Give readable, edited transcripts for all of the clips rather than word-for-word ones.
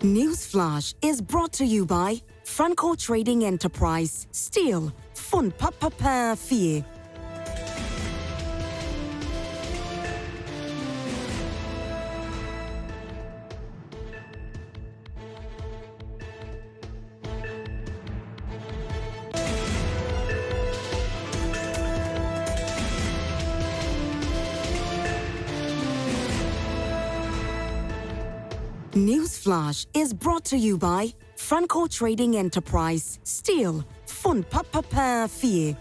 Newsflash is brought to you by Franco Trading Enterprise. Still, fun papa fee. Newsflash is brought to you by Franco Trading Enterprise. Still, fun papa fee.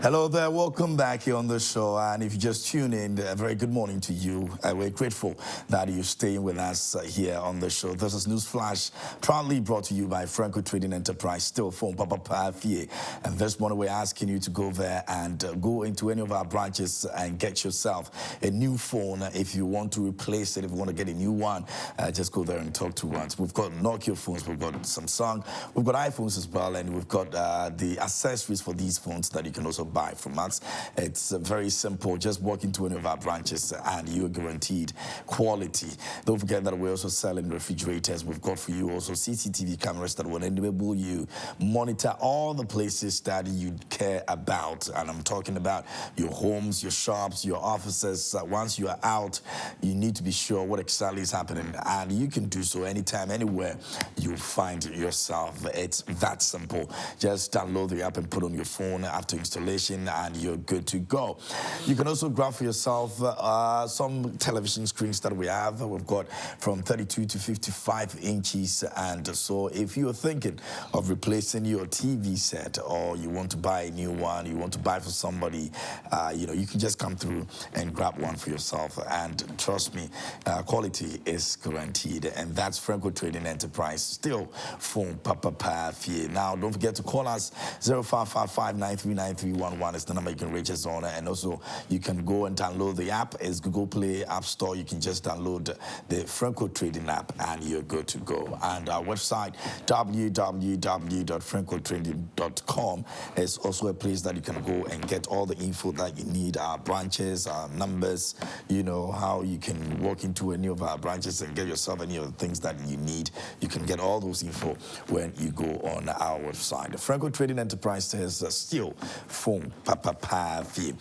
Hello there, welcome back here on the show. And if you just tune in, a very good morning to you. We're grateful that you're staying with us here on the show. This is Newsflash, proudly brought to you by Franco Trading Enterprise, still phone Papa Fie. And this morning we're asking you to go there and go into any of our branches and get yourself a new phone. If you want to replace it, if you want to get a new one, just go there and talk to us. We've got Nokia phones, we've got Samsung, we've got iPhones as well, and we've got the accessories for these phones that you can also buy from us. It's very simple. Just walk into any of our branches and you're guaranteed quality. Don't forget that we're also selling refrigerators. We've got for you also CCTV cameras that will enable you monitor all the places that you care about. And I'm talking about your homes, your shops, your offices. Once you are out, you need to be sure what exactly is happening. And you can do so anytime, anywhere you find yourself. It's that simple. Just download the app and put on your phone after installation, and you're good to go. You can also grab for yourself some television screens that we have. We've got from 32 to 55 inches. And so if you're thinking of replacing your TV set, or you want to buy a new one, you want to buy for somebody, you can just come through and grab one for yourself. And trust me, quality is guaranteed. And that's Franco Trading Enterprise. Still phone Papa Fie. Now, don't forget to call us 0555-939-311 is the number you can reach us on. And also you can go and download the app. It's Google Play, App Store. You can just download the Franco Trading app and you're good to go. And our website, www.francotrading.com, is also a place that you can go and get all the info that you need, our branches, our numbers, how you can walk into any of our branches and get yourself any of the things that you need. You can get all those info when you go on our website. The Franco Trading Enterprise says still phone Papa Fee.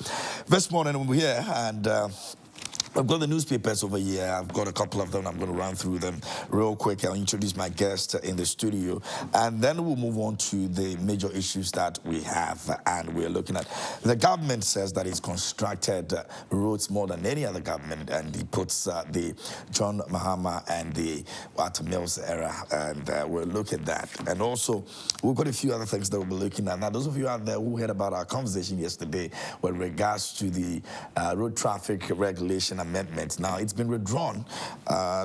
This morning we're here and I've got the newspapers over here. I've got a couple of them. I'm going to run through them real quick. I'll introduce my guest in the studio, and then we'll move on to the major issues that we have. And we're looking at the government says that it's constructed roads more than any other government, and he puts the John Mahama and the Walter Mills era, and we'll look at that. And also, we've got a few other things that we'll be looking at. Now, those of you out there who heard about our conversation yesterday with regards to the road traffic regulation amendments. Now, it's been withdrawn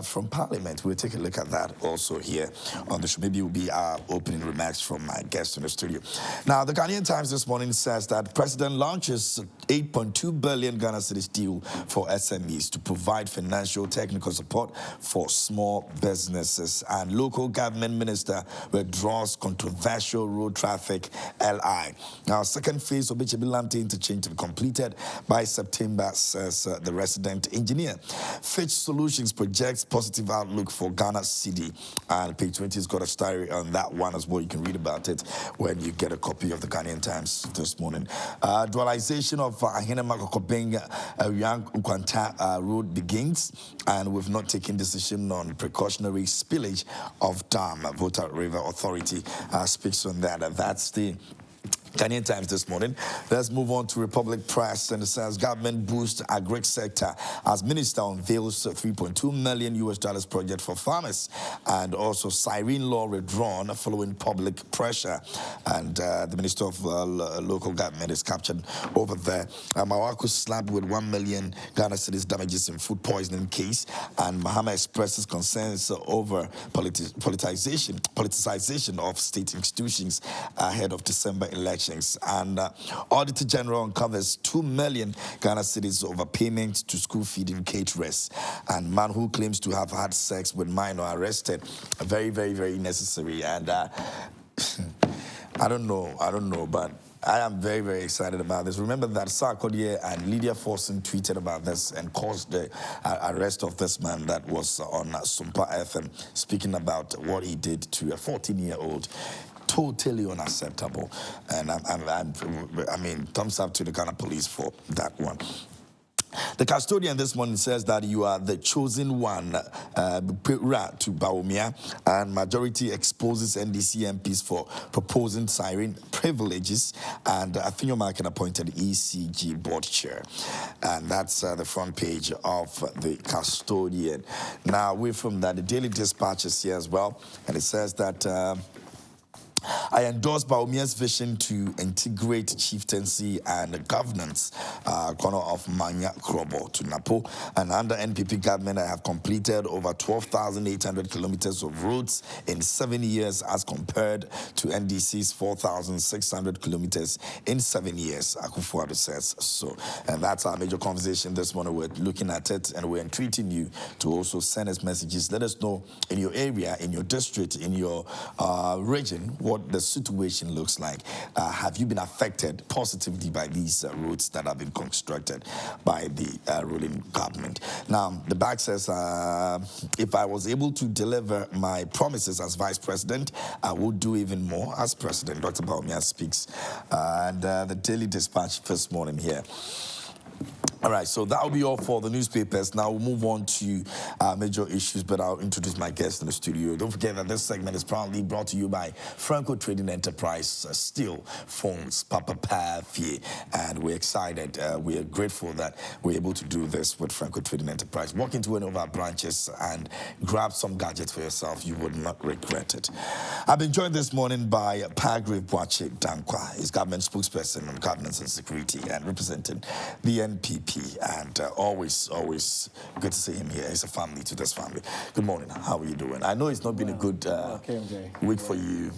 from Parliament. We'll take a look at that also here on the show. Maybe it will be our opening remarks from my guest in the studio. Now, the Ghanaian Times this morning says that President launches 8.2 billion Ghana cedis deal for SMEs to provide financial technical support for small businesses. And local government minister withdraws controversial road traffic LI. Now, second phase of Bichibilamte interchange to be completed by September, says the resident engineer. Fitch Solutions projects positive outlook for Ghana City, and page 20 has got a story on that one as well. You can read about it when you get a copy of the Ghanaian Times this morning. Dualization of Ahinema Kokobeng Yang Nkwanta road begins, and we've not taken decision on precautionary spillage of dam. Volta River Authority speaks on that. That's the Ghanaian Times this morning. Let's move on to Republic Press, and it says government boosts agri sector as minister unveils $3.2 million project for farmers, and also siren law withdrawn following public pressure. And the minister of local government is captured over there. Mawako slapped with 1 million Ghana cedis damages in food poisoning case, and Mahama expresses concerns over politicization of state institutions ahead of December election. And Auditor General uncovers 2 million Ghana cedis overpayment to school feeding caterers. And man who claims to have had sex with minor arrested. Very, very, very necessary. And I don't know, but I am very, very excited about this. Remember that Sarkodie and Lydia Forson tweeted about this and caused the arrest of this man that was on Sumpa FM, speaking about what he did to a 14-year-old. Totally unacceptable. And I mean, thumbs up to the Ghana police for that one. The custodian this morning says that you are the chosen one to Bawumia, and majority exposes NDC MPs for proposing siren privileges, and Afinyoma can appointed ECG board chair. And that's the front page of the custodian. Now, away from that, the Daily Dispatch is here as well, and it says that I endorse Bawumia's vision to integrate chieftaincy and governance, corner of Manya Krobo to Napo. And under NPP government, I have completed over 12,800 kilometers of roads in 7 years as compared to NDC's 4,600 kilometers in 7 years, Akufo-Addo says so. And that's our major conversation this morning. We're looking at it and we're entreating you to also send us messages. Let us know in your area, in your district, in your region, what the situation looks like. Have you been affected positively by these roads that have been constructed by the ruling government? Now, the back says, if I was able to deliver my promises as vice president, I would do even more as president. Dr. Bawumia speaks. And the Daily Dispatch this morning here. All right, so that will be all for the newspapers. Now we'll move on to major issues, but I'll introduce my guest in the studio. Don't forget that this segment is proudly brought to you by Franco Trading Enterprise, Steel, Phones, Papa Fie, and we're excited. We are grateful that we're able to do this with Franco Trading Enterprise. Walk into any of our branches and grab some gadgets for yourself. You would not regret it. I've been joined this morning by Pagre Boache Dankwa. He's government spokesperson on governance and security and representing the NPP. And always good to see him here. He's a family to this family. Good morning. How are you doing? I know it's not been a good week for you.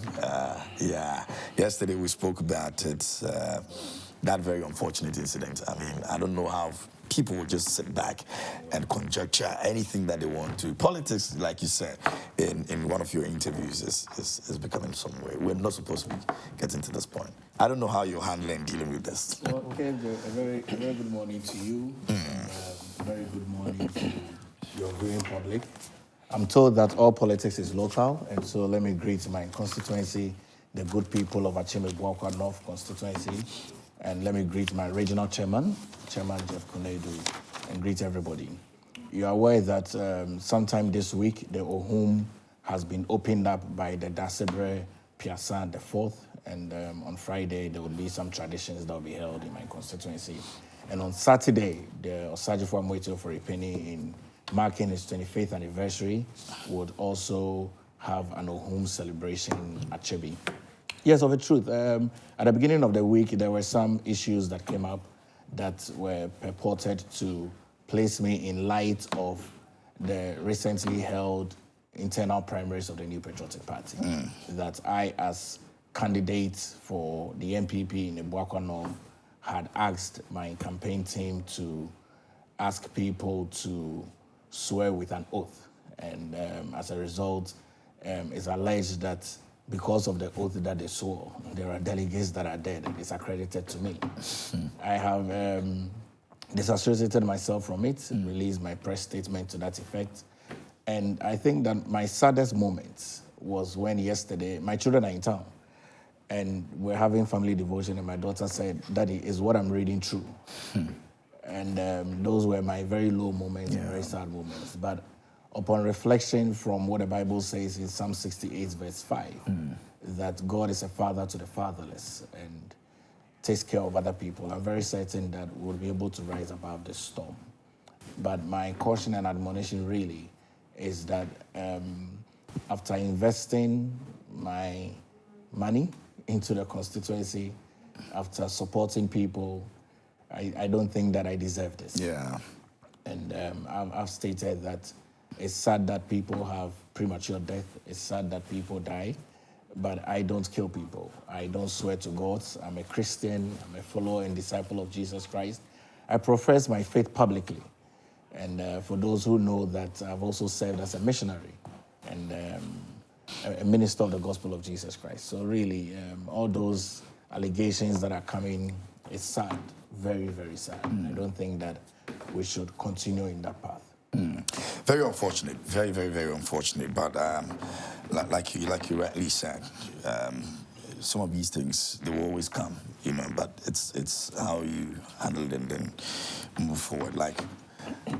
Yeah. Yesterday we spoke about it. That very unfortunate incident. I mean, I don't know how people will just sit back and conjecture anything that they want to. Politics, like you said in one of your interviews, is becoming some way. We're not supposed to be getting to this point. I don't know how you're handling dealing with this. Well, okay, a very good morning to you. Very good morning to your viewing public. I'm told that all politics is local, and so let me greet my constituency, the good people of Achimea-Buakwa North constituency, and let me greet my regional chairman Jeff Kunedu, and greet everybody. You are aware that sometime this week, the Ohum has been opened up by the Dasebre Piasa the 4th, and on Friday, there will be some traditions that will be held in my constituency. And on Saturday, the Osajifwa Moito for a penny in marking his 25th anniversary would also have an Ohum celebration at Chebi. Yes, of the truth. At the beginning of the week, there were some issues that came up that were purported to place me in light of the recently held internal primaries of the New Patriotic Party. That I, as candidate for the NPP in the Buakwa North, had asked my campaign team to ask people to swear with an oath. And as a result, it's alleged that because of the oath that they swore, there are delegates that are dead. It's accredited to me. I have disassociated myself from it, released my press statement to that effect. And I think that my saddest moment was when yesterday, my children are in town, and we're having family devotion, and my daughter said, "Daddy, is what I'm reading true?" And those were my very low moments, very sad moments. But upon reflection from what the Bible says in Psalm 68, verse 5, that God is a father to the fatherless and takes care of other people, I'm very certain that we'll be able to rise above the storm. But my caution and admonition really is that after investing my money into the constituency, after supporting people, I don't think that I deserve this. Yeah. And I've stated that it's sad that people have premature death. It's sad that people die, but I don't kill people. I don't swear to God. I'm a Christian. I'm a follower and disciple of Jesus Christ. I profess my faith publicly. And for those who know that, I've also served as a missionary and a minister of the gospel of Jesus Christ. So really, all those allegations that are coming. It's sad, very, very sad. I don't think that we should continue in that path. Very unfortunate, very, very, very unfortunate. But like you rightly said, some of these things they will always come, But it's how you handle it and then move forward. Like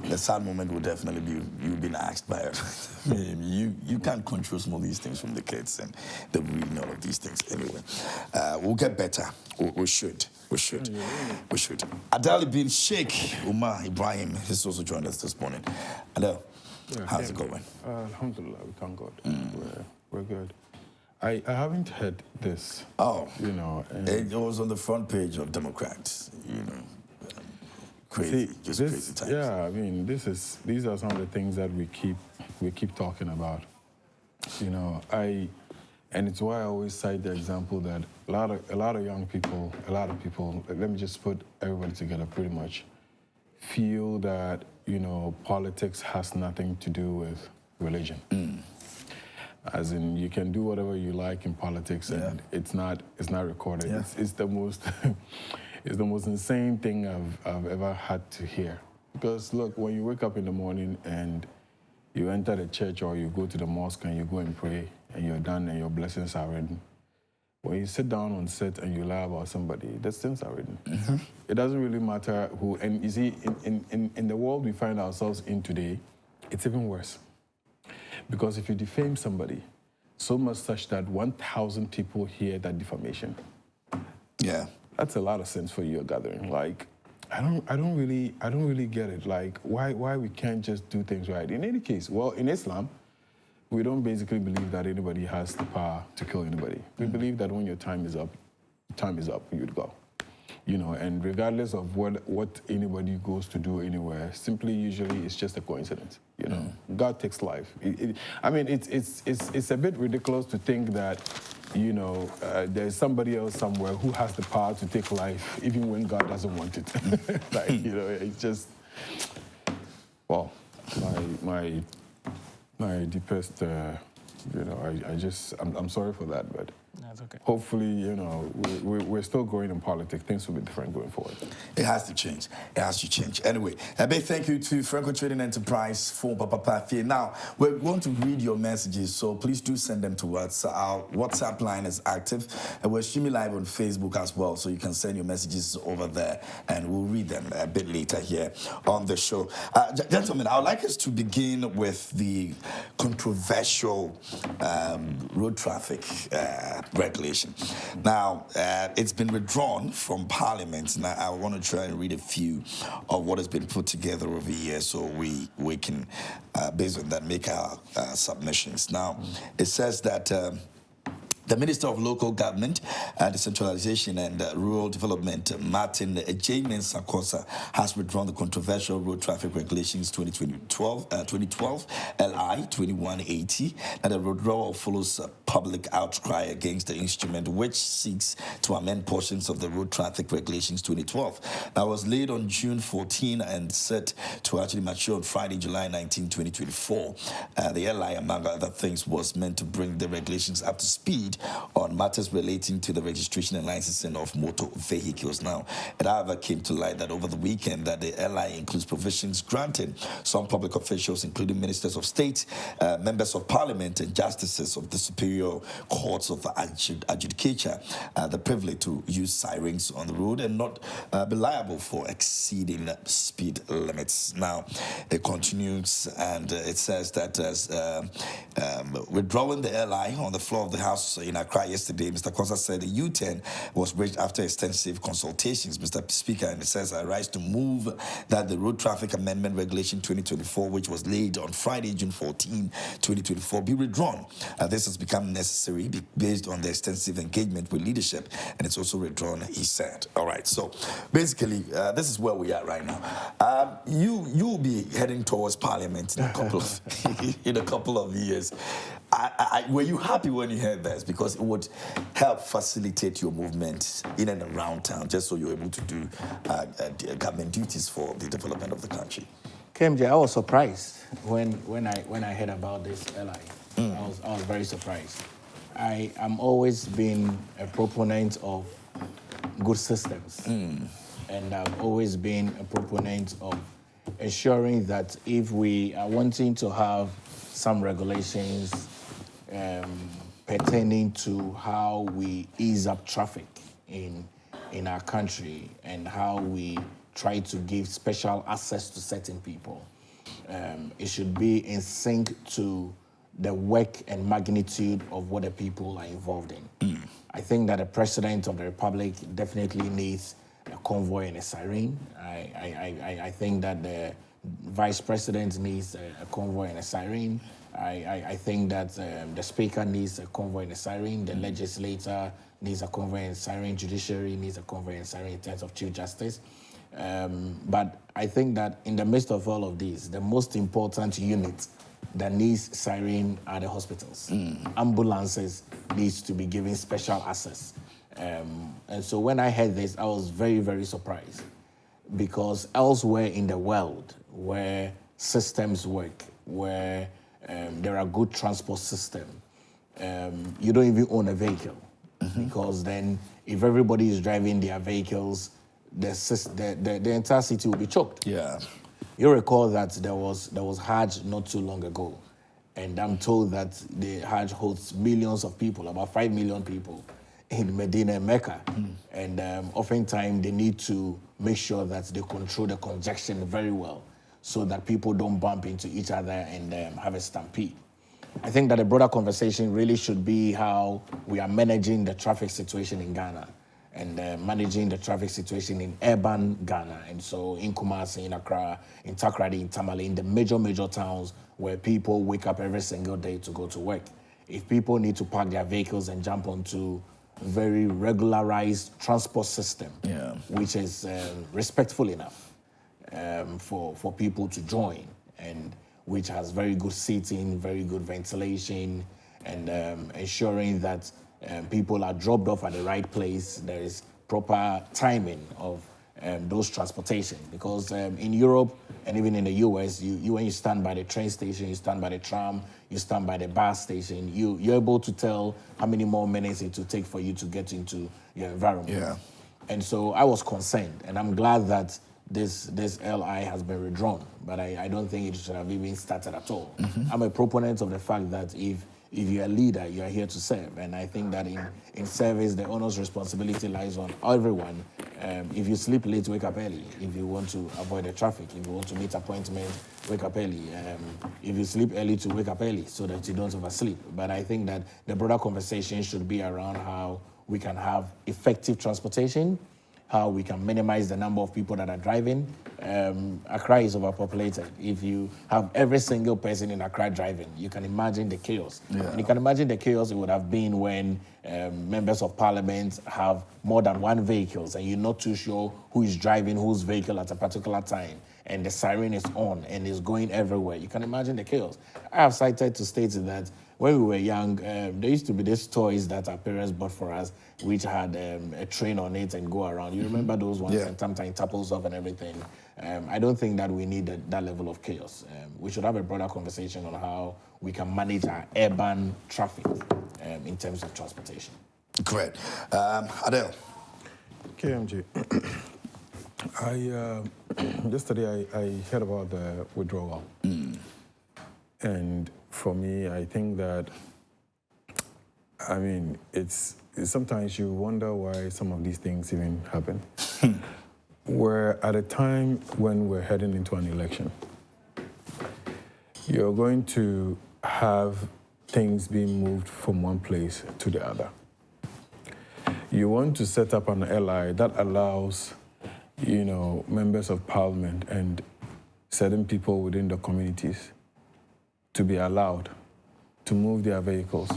the sad moment will definitely be you being asked by it. you can't control some of these things from the kids, and they're reading all of these things anyway. We'll get better. We should. Adele bin Sheikh Umar Ibrahim has also joined us this morning. Adele, how's it going? Alhamdulillah, we thank God. We're good. I haven't heard this. Oh, it was on the front page of Democrats. Crazy, crazy times. Yeah, I mean, these are some of the things that we keep talking about. And it's why I always cite the example that a lot of young people, let me just put everybody together pretty much, feel that, politics has nothing to do with religion. As in, you can do whatever you like in politics, and it's not recorded. Yeah. It's the most it's the most insane thing I've ever had to hear. Because look, when you wake up in the morning and you enter the church or you go to the mosque and you go and pray and you're done and your blessings are written. When you sit down on set and you lie about somebody, the sins are written. It doesn't really matter who. And you see, in the world we find ourselves in today, it's even worse. Because if you defame somebody, so much such that 1,000 people hear that defamation. Yeah. That's a lot of sins for your gathering. Like, I don't really get it. Like, why we can't just do things right? In any case, well, in Islam, we don't basically believe that anybody has the power to kill anybody. We believe that when your time is up, you'd go. And regardless of what anybody goes to do anywhere, simply usually it's just a coincidence. God takes life. It's a bit ridiculous to think that there's somebody else somewhere who has the power to take life even when God doesn't want it. It's just, well, my deepest, I'm sorry for that, but That's okay. hopefully, we're still growing in politics. Things will be different going forward. It has to change. Anyway, a big thank you to Franco Trading Enterprise for Papa Pafi. Now, we're going to read your messages, so please do send them to us. Our WhatsApp line is active, and we're streaming live on Facebook as well, so you can send your messages over there, and we'll read them a bit later here on the show. Gentlemen, I would like us to begin with the controversial road traffic regulation. Now, it's been withdrawn from Parliament. Now, I want to try and read a few of what has been put together over the years so we can, based on that, make our submissions. Now, it says that the Minister of Local Government, Decentralization and Rural Development, Martin J. Mensah-Kosa, has withdrawn the controversial road traffic regulations 2012 LI 2180. And the withdrawal follows a public outcry against the instrument, which seeks to amend portions of the road traffic regulations 2012. That was laid on June 14 and set to actually mature on Friday, July 19, 2024. The LI, among other things, was meant to bring the regulations up to speed on matters relating to the registration and licensing of motor vehicles. Now, it however came to light that over the weekend that the LI includes provisions granting some public officials, including ministers of state, members of parliament, and justices of the superior courts of adjudicature, the privilege to use sirens on the road and not be liable for exceeding speed limits. Now, it continues and it says that as withdrawing the LI on the floor of the House in Accra yesterday, Mr. Kosa said the U-turn was reached after extensive consultations, Mr. Speaker, and it says I rise to move that the Road Traffic Amendment Regulation 2024, which was laid on Friday, June 14, 2024, be withdrawn. This has become necessary based on the extensive engagement with leadership, and it's also withdrawn, he said. All right, so basically, this is where we are right now. You'll be heading towards Parliament in a couple of years. Were you happy when you heard this? Because it would help facilitate your movement in and around town, just so you're able to do government duties for the development of the country. KMJ, I was surprised when I heard about this LI. I was very surprised. I'm always been a proponent of good systems. And I've always been a proponent of ensuring that if we are wanting to have some regulations pertaining to how we ease up traffic in our country and how we try to give special access to certain people, it should be in sync to the work and magnitude of what the people are involved in. I think that the President of the Republic definitely needs a convoy and a siren. I think that the Vice President needs a convoy and a siren. I think that the Speaker needs a convoy and a siren. The Legislator needs a convoy and a siren. Judiciary needs a convoy and a siren in terms of Chief Justice. But I think that in the midst of all of these, the most important unit that needs siren are the hospitals. Ambulances needs to be given special access. And so when I heard this, I was very, very surprised, because elsewhere in the world where systems work, where there are good transport systems, you don't even own a vehicle, because then if everybody is driving their vehicles, the entire city will be choked. Yeah. You recall that there was Hajj not too long ago, and I'm told that the Hajj hosts millions of people, about 5 million people in Medina and Mecca. And oftentimes they need to make sure that they control the congestion very well so that people don't bump into each other and have a stampede. I think that a broader conversation really should be how we are managing the traffic situation in Ghana and managing the traffic situation in urban Ghana. And so in Kumasi, in Accra, in Takoradi, in Tamale, in the major towns where people wake up every single day to go to work. If people need to park their vehicles and jump onto very regularized transport system, which is respectful enough for people to join, and which has very good seating, very good ventilation, and ensuring that people are dropped off at the right place. There is proper timing of those transportation, because in Europe and even in the US, when you stand by the train station, you stand by the tram, you stand by the bus station, you're able to tell how many more minutes it will take for you to get into your environment. Yeah. And so I was concerned, and I'm glad that this LI has been withdrawn, but I don't think it should have even started at all. I'm a proponent of the fact that if you're a leader, you are here to serve. And I think that in service, the owner's responsibility lies on everyone. If you sleep late, wake up early. If you want to avoid the traffic, if you want to meet appointments, wake up early. If you sleep early, to wake up early so that you don't oversleep. But I think that the broader conversation should be around how we can have effective transportation, how we can minimize the number of people that are driving. Accra is overpopulated. If you have every single person in Accra driving, you can imagine the chaos. And you can imagine the chaos it would have been when members of parliament have more than one vehicles and you're not too sure who is driving whose vehicle at a particular time, and the siren is on and is going everywhere. You can imagine the chaos. I have cited to state that when we were young, there used to be these toys that our parents bought for us, which had a train on it and go around. You remember those ones? And sometimes topples off and everything. I don't think that we need that level of chaos. We should have a broader conversation on how we can manage our urban traffic in terms of transportation. Correct. Adele. KMG. Yesterday I heard about the withdrawal. And for me, I think that, I mean, it's sometimes you wonder why some of these things even happen. We're at a time when we're heading into an election. You're going to have things being moved from one place to the other. You want to set up an LI that allows, members of parliament and certain people within the communities to be allowed to move their vehicles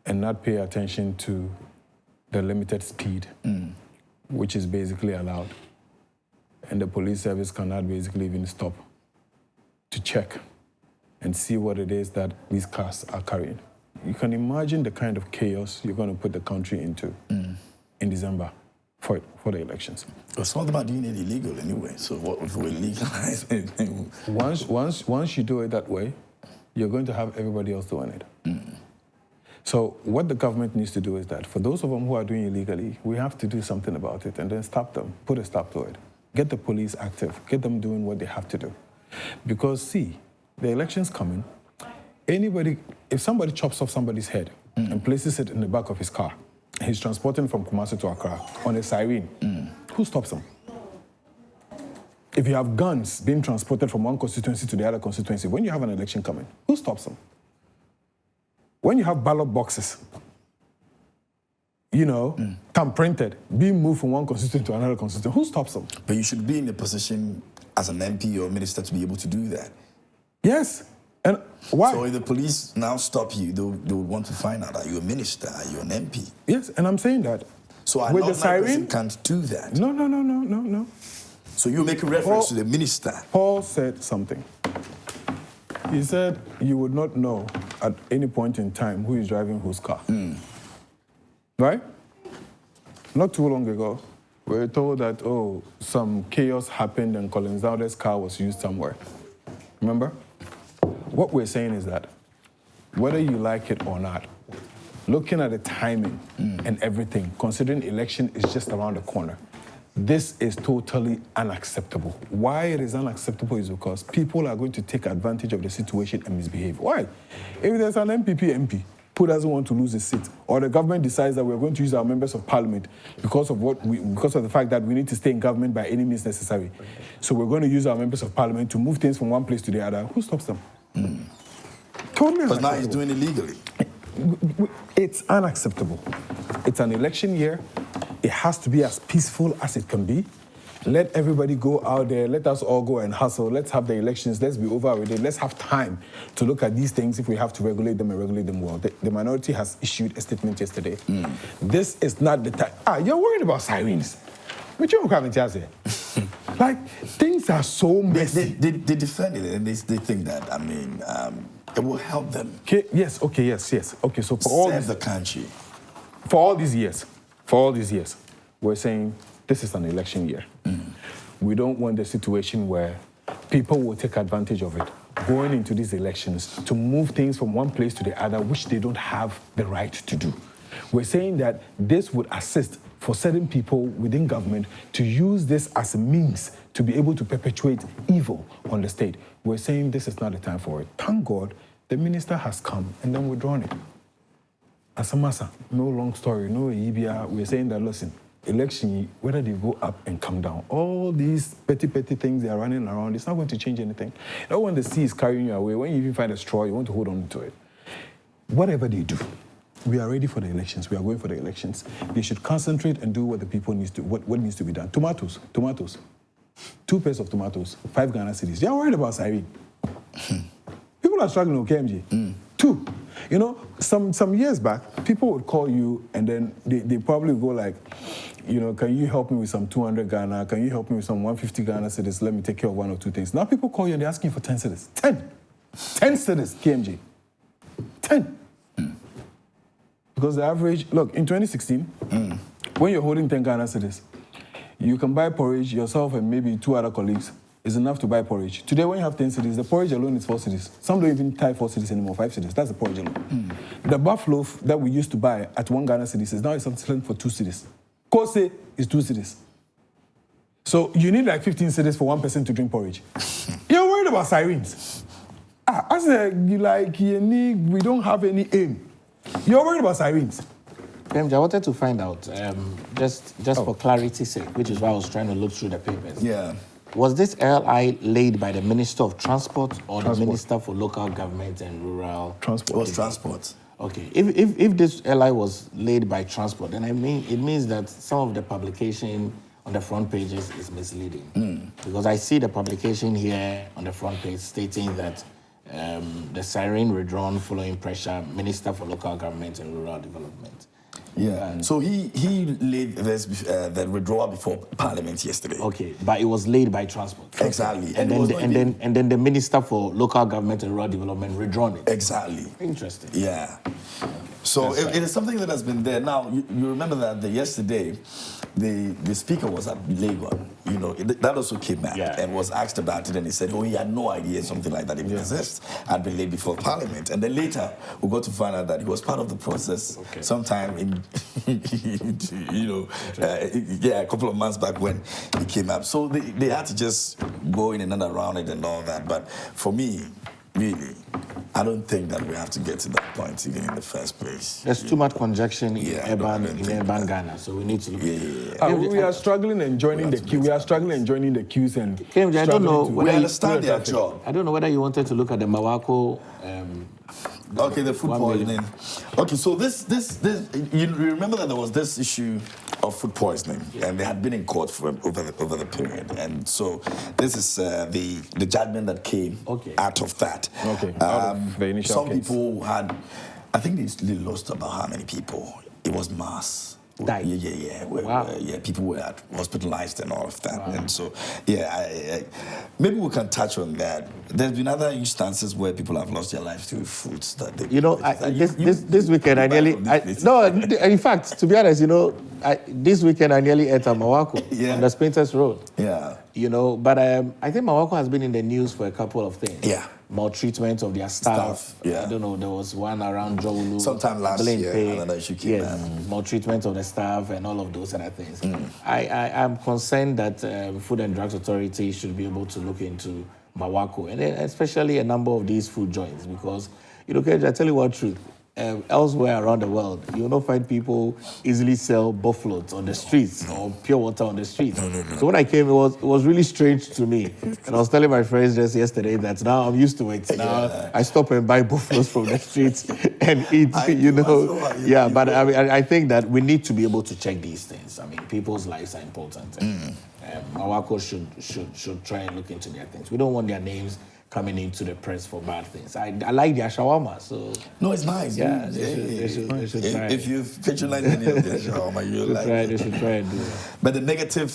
and not pay attention to the limited speed, which is basically allowed. And the police service cannot basically even stop to check and see what it is that these cars are carrying. You can imagine the kind of chaos you're going to put the country into in December for the elections. It's not about doing it illegal anyway, so what if we legalize it? Once you do it that way, you're going to have everybody else doing it. So what the government needs to do is that for those of them who are doing illegally, we have to do something about it and then stop them, put a stop to it. Get the police active, get them doing what they have to do. Because see, the election's coming. Anybody, if somebody chops off somebody's head and places it in the back of his car, and he's transporting from Kumasi to Accra on a siren, who stops him? If you have guns being transported from one constituency to the other constituency, when you have an election coming, who stops them? When you have ballot boxes, come printed, being moved from one constituency to another constituency, who stops them? But you should be in a position as an MP or minister to be able to do that. Yes. And why? So if the police now stop you, they would want to find out, are you a minister, are you an MP? Yes, and I'm saying that. So with the siren, can't do that. No. So you make a reference to the minister. Paul said something. He said you would not know at any point in time who is driving whose car. Right? Not too long ago, we were told that, some chaos happened and Collins Dowd's car was used somewhere. Remember? What we're saying is that whether you like it or not, looking at the timing and everything, considering election is just around the corner, this is totally unacceptable. Why it is unacceptable is because people are going to take advantage of the situation and misbehave. Why? If there's an MP who doesn't want to lose his seat, or the government decides that we're going to use our members of parliament because of the fact that we need to stay in government by any means necessary, so we're going to use our members of parliament to move things from one place to the other, who stops them? Totally because now he's doing it legally. It's unacceptable. It's an election year. It has to be as peaceful as it can be. Let everybody go out there. Let us all go and hustle. Let's have the elections. Let's be over with it. Let's have time to look at these things if we have to regulate them and regulate them well. The minority has issued a statement yesterday. This is not the time. You're worried about sirens. But you don't have it. Like, things are so messy. They defend it and they think that, it will help them. Okay, yes. Okay, so for all Serve the country. For all these years, we're saying this is an election year. We don't want the situation where people will take advantage of it, going into these elections to move things from one place to the other, which they don't have the right to do. We're saying that this would assist for certain people within government to use this as a means to be able to perpetuate evil on the state. We're saying this is not the time for it. Thank God the minister has come and then withdrawn it. As a massa, no long story, no EBR, we're saying that, listen, election, whether they go up and come down, all these petty things they are running around, it's not going to change anything. Now when the sea is carrying you away, when you even find a straw, you want to hold on to it. Whatever they do, we are ready for the elections. We are going for the elections. They should concentrate and do what the people needs to, what needs to be done. Tomatoes. 2 pairs of tomatoes, 5 Ghana cedis. They are worried about siren. People are struggling with KMG. 2. Some years back, people would call you and then they probably go like, can you help me with some 200 Ghana? Can you help me with some 150 Ghana cedis? Let me take care of 1 or 2 things. Now people call you and they're asking for 10 cedis. 10 cedis, KMG. 10. Because the average, look, in 2016, when you're holding 10 Ghana cedis, you can buy porridge yourself and maybe 2 other colleagues. Is enough to buy porridge. Today, when you have 10 cedis, the porridge alone is 4 cedis. Some don't even tie 4 cedis anymore, 5 cedis. That's the porridge alone. The buff loaf that we used to buy at 1 Ghana cedis is now selling for 2 cedis. Kose is 2 cedis. So you need like 15 cedis for one person to drink porridge. You're worried about sirens. I said, we don't have any aim. You're worried about sirens. I wanted to find out, just for clarity's sake, which is why I was trying to look through the papers. Yeah. Was this LI laid by the Minister of Transport or the Minister for Local Government and Rural? Transport. It was transport. Okay. If this LI was laid by transport, then it means that some of the publication on the front pages is misleading. Because I see the publication here on the front page stating that the siren withdrawn following pressure, Minister for Local Government and Rural Development. Yeah. So he laid the withdrawal before Parliament yesterday. Okay, but it was laid by transport. Exactly. And then the Minister for Local Government and Rural Development withdrawn it. Exactly. Interesting. Yeah. Okay. So it is something that has been there. Now, you remember that yesterday, the speaker was at Legon. You know, that also came out and was asked about it, and he said, oh, he had no idea something like that even exists, had been laid before Parliament. And then later, we got to find out that he was part of the process sometime in, you know, a couple of months back when he came up. So they had to just go in and around it and all that. But for me, really, I don't think that we have to get to that point even in the first place. There's too much conjunction in urban Ghana, so we need to look at it. We are struggling and joining the queue. We are struggling and joining the queues and I don't know. We understand their job. I don't know whether you wanted to look at the Mawako. Okay, the food poisoning. Okay, so this you remember that there was this issue of food poisoning, and they had been in court for over the period, and so this is the judgment that came out of that. Okay, out of the initial some case. people had, I think they lost about how many people? It was mass. Died. Yeah. People were hospitalized and all of that, and so maybe we can touch on that. There's been other instances where people have lost their lives to foods that they. You know, this weekend I nearly in fact, to be honest, you know, this weekend I nearly ate at Mawako on the Spinters Road. Yeah. You know, but I think Mawako has been in the news for a couple of things. Yeah. Maltreatment of their staff. Yeah. I don't know, there was one around Jowulu. Sometime last year, another issue came out. Maltreatment of the staff and all of those other things. I am concerned that Food and Drugs Authority should be able to look into Mawako, and especially a number of these food joints, because, you know, I tell you what truth, elsewhere around the world, you will not find people easily sell buffaloes on the streets or pure water on the streets. No. So when I came, it was really strange to me. And I was telling my friends just yesterday that now I'm used to it. Now I stop and buy buffaloes from the streets and eat, you know. Yeah, but I mean, I think that we need to be able to check these things. I mean, people's lives are important. Mawako should try and look into their things. We don't want their names coming into the press for bad things. I like their shawarma, so... No, it's nice. Yeah, they should try. If you've patronized any of their shawarma, you'll like it. They should try and do it. But the negative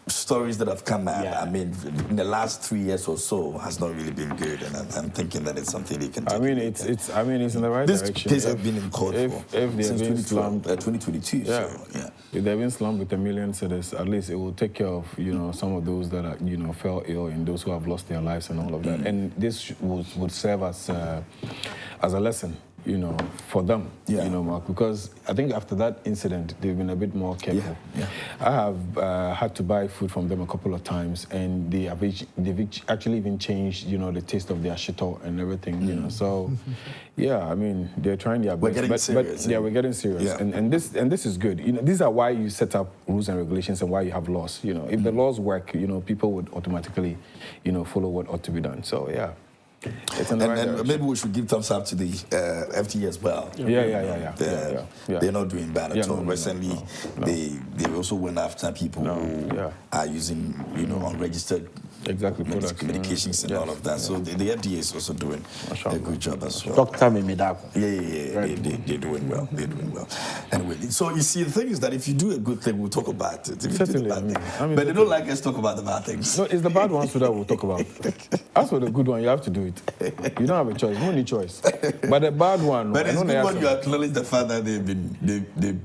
stories that have come out, I mean, in the last 3 years or so, has not really been good, and I'm thinking that it's something they can take. I mean, it's in the right direction. This case has been in court since 2022. Yeah. So, yeah. If they've been slumped with a million citizens, at least it will take care of, you know, some of those that are, you know, fell ill and those who have lost their lives and all of that. And this would serve as a lesson, you know, for them, you know, Mark, because I think after that incident, they've been a bit more careful. I have had to buy food from them a couple of times, and they've actually even changed, you know, the taste of their shito and everything, you know. So, yeah, I mean, they're trying their best. We're getting serious. We're getting serious, and this is good. You know, these are why you set up rules and regulations and why you have laws. You know, if the laws work, you know, people would automatically, you know, follow what ought to be done. So, yeah. And maybe we should give thumbs up to the FT as well. They're not doing bad at all. Recently, they also went after people who are using, you know, unregistered medications and all of that. So the FDA is also doing a good job as well. Dr. Mimidako. They're doing well. They're doing well. Anyway, so you see, the thing is that if you do a good thing, we'll talk about it. If you do the bad thing. But they don't like us to talk about the bad things. No, it's the bad ones that we'll talk about. As for the good one, you have to do it. You don't have a choice. No need choice. But the bad one. But it's good when you acknowledge the fact that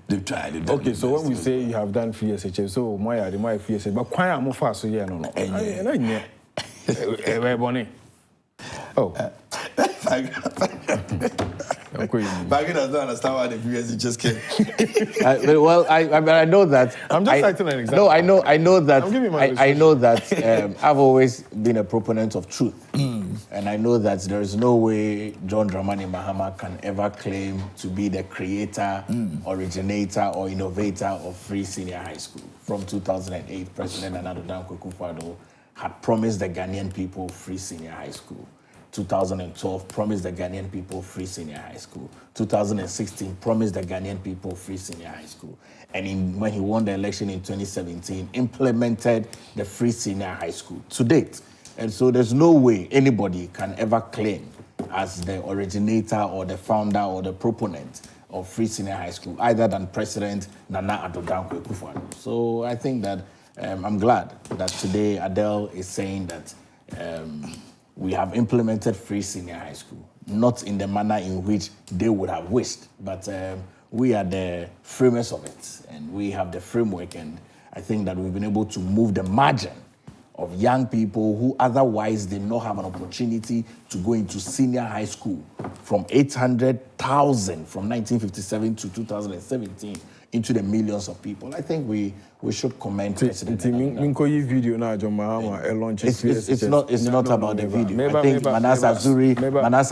they've tried. Okay, so when we say you have done free SHA, so my free SHA, but why am I fast? So yeah, no. Oh. Baggy does not understand why the PSG just came. Well, I know that. I'm just citing an example. No, I know that. I'm giving my I know that I've always been a proponent of truth. And I know that there is no way John Dramani Mahama can ever claim to be the creator, originator, or innovator of free senior high school. From 2008, President Nana Addo Dankwa Akufo-Addo had promised the Ghanaian people free senior high school. 2012 promised the Ghanaian people free senior high school. 2016 promised the Ghanaian people free senior high school. And when he won the election in 2017, implemented the free senior high school to date. And so there's no way anybody can ever claim as the originator or the founder or the proponent of free senior high school, either than President Nana Addo Dankwa Akufo-Addo. So I think that I'm glad that today Adele is saying that we have implemented free senior high school. not in the manner in which they would have wished. But we are the framers of it, and we have the framework, and I think that we've been able to move the margin of young people who otherwise did not have an opportunity to go into senior high school from 800,000 from 1957 to 2017 into the millions of people. I think we should commend President. It's not about the video. I think Manasseh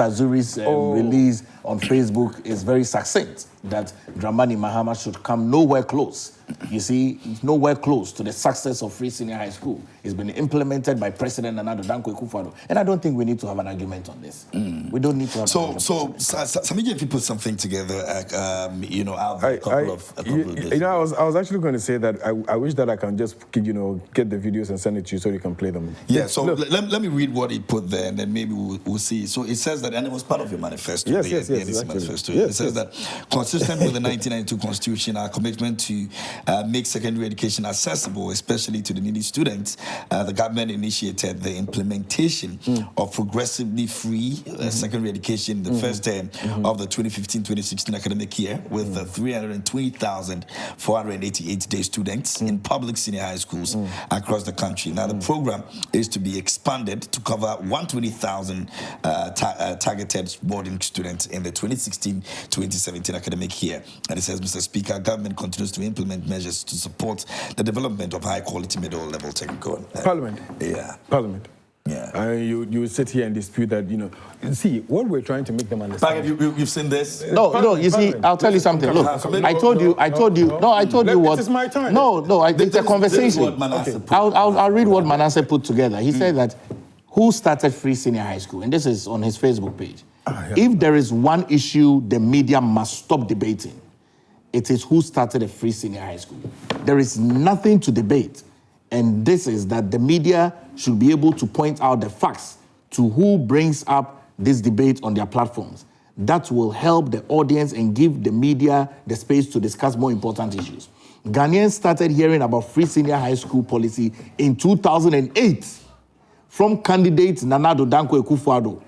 Zuri's release on Facebook is very succinct that Dramani Mahama should come nowhere close. You see, nowhere close to the success of Free Senior High School. It's been implemented by President Nana Addo Dankwa Akufo-Addo. And I don't think we need to have an argument on this. We don't need to have an argument. So Samiji, if you put something together, I'll have a couple of days. I was actually going to say that I wish that I can just, get the videos and send it to you so you can play them. Yeah, so let me read what he put there, and then maybe we'll see. So it says that, and it was part of your manifesto. Yes, manifesto. It says that, consistent with the 1992 Constitution, our commitment to make secondary education accessible, especially to the needy students, the government initiated the implementation of progressively free secondary education the first term of the 2015-2016 academic year with 320,488 day students in public senior high schools across the country. Now, the program is to be expanded to cover 120,000 targeted boarding students in the 2016-2017 academic year. And it says, Mr. Speaker, government continues to implement measures to support the development of high-quality middle-level technical. Parliament. Yeah. Parliament. Yeah. You sit here and dispute that, see, what we're trying to make them understand. You've seen this? No, you see, I'll tell you something. Look, I told you what. This is my time. It's a conversation. I'll read what Manasseh put together. He said that, who started Free Senior High School? And this is on his Facebook page. If there is one issue the media must stop debating, it is who started a Free Senior High School. There is nothing to debate. And this is that the media should be able to point out the facts to who brings up this debate on their platforms. That will help the audience and give the media the space to discuss more important issues. Ghanaians started hearing about Free Senior High School policy in 2008 from candidate Nana Addo Dankwa Akufo-Addo.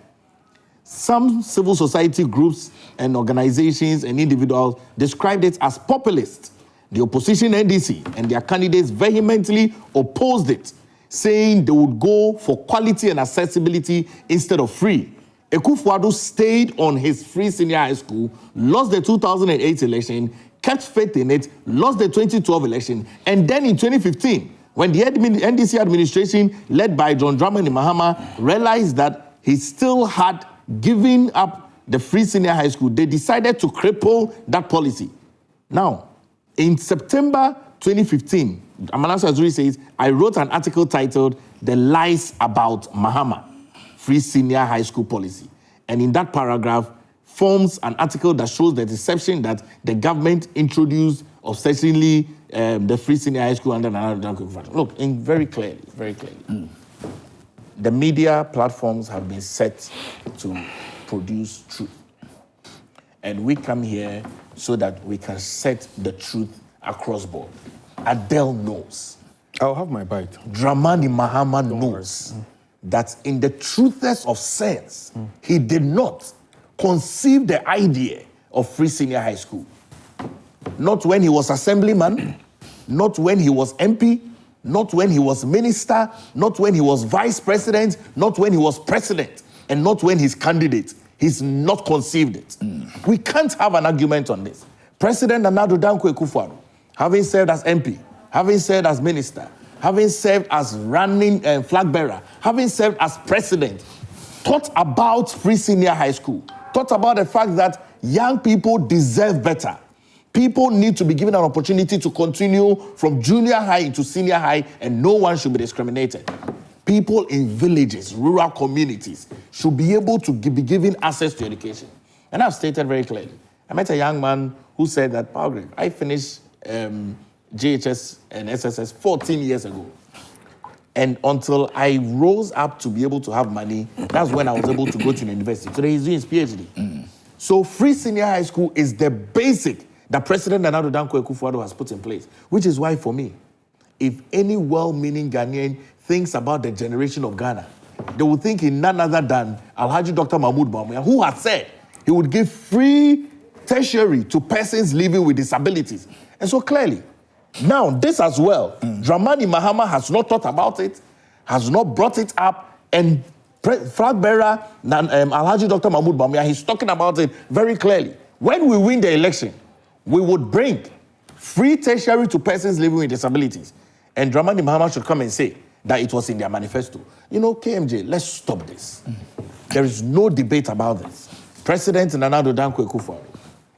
Some civil society groups and organizations and individuals described it as populist. The opposition NDC and their candidates vehemently opposed it, saying they would go for quality and accessibility instead of free. Akufo-Addo stayed on his Free Senior High School, lost the 2008 election, kept faith in it, lost the 2012 election, and then in 2015, when the NDC administration, led by John Dramani Mahama, realized that he still had given up the Free Senior High School, they decided to cripple that policy. Now, in September 2015, Manasseh Zuri says, I wrote an article titled, The Lies About Mahama, Free Senior High School Policy. And in that paragraph, forms an article that shows the deception that the government introduced obsessively the Free Senior High School under Nana Addo Dankwa Akufo-Addo. Look, very clearly. The media platforms have been set to produce truth. And we come here so that we can set the truth across board. Adele knows. I'll have my bite. Dramani Mahama knows that in the truthest of sense, he did not conceive the idea of Free Senior High School. Not when he was assemblyman, not when he was MP, not when he was minister, not when he was vice president, not when he was president, and not when he's candidate. He's not conceived it. We can't have an argument on this. President Nana Addo Dankwa Akufo-Addo, having served as MP, having served as minister, having served as running flag bearer, having served as president, thought about Free Senior High School, thought about the fact that young people deserve better. People need to be given an opportunity to continue from junior high into senior high, and no one should be discriminated. People in villages, rural communities should be able to be given access to education. And I've stated very clearly. I met a young man who said that, I finished JHS and SSS 14 years ago. And until I rose up to be able to have money, that's when I was able to go to university. Today he's doing his PhD. So Free Senior High School is the basic that President Nana Addo Dankwa Akufo-Addo has put in place, which is why for me, if any well-meaning Ghanaian thinks about the generation of Ghana, they would think in none other than Alhaji Dr. Mahmoud Bawumia, who had said he would give free tertiary to persons living with disabilities. And so clearly, now this as well, Dramani Mahama has not thought about it, has not brought it up, and flag bearer Alhaji Dr. Mahmoud Bawumia, he's talking about it very clearly. When we win the election, we would bring free tertiary to persons living with disabilities. And Dramani Mahama should come and say that it was in their manifesto. You know, KMJ, let's stop this. There is no debate about this. President Nana Addo Dankwa Akufo-Addo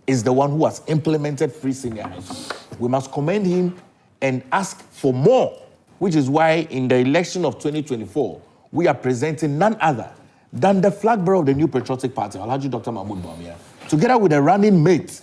is the one who has implemented free senior high school. We must commend him and ask for more, which is why in the election of 2024, we are presenting none other than the flag bearer of the New Patriotic Party, Alhaji Dr. Mahmoud Bawumia, together with a running mate,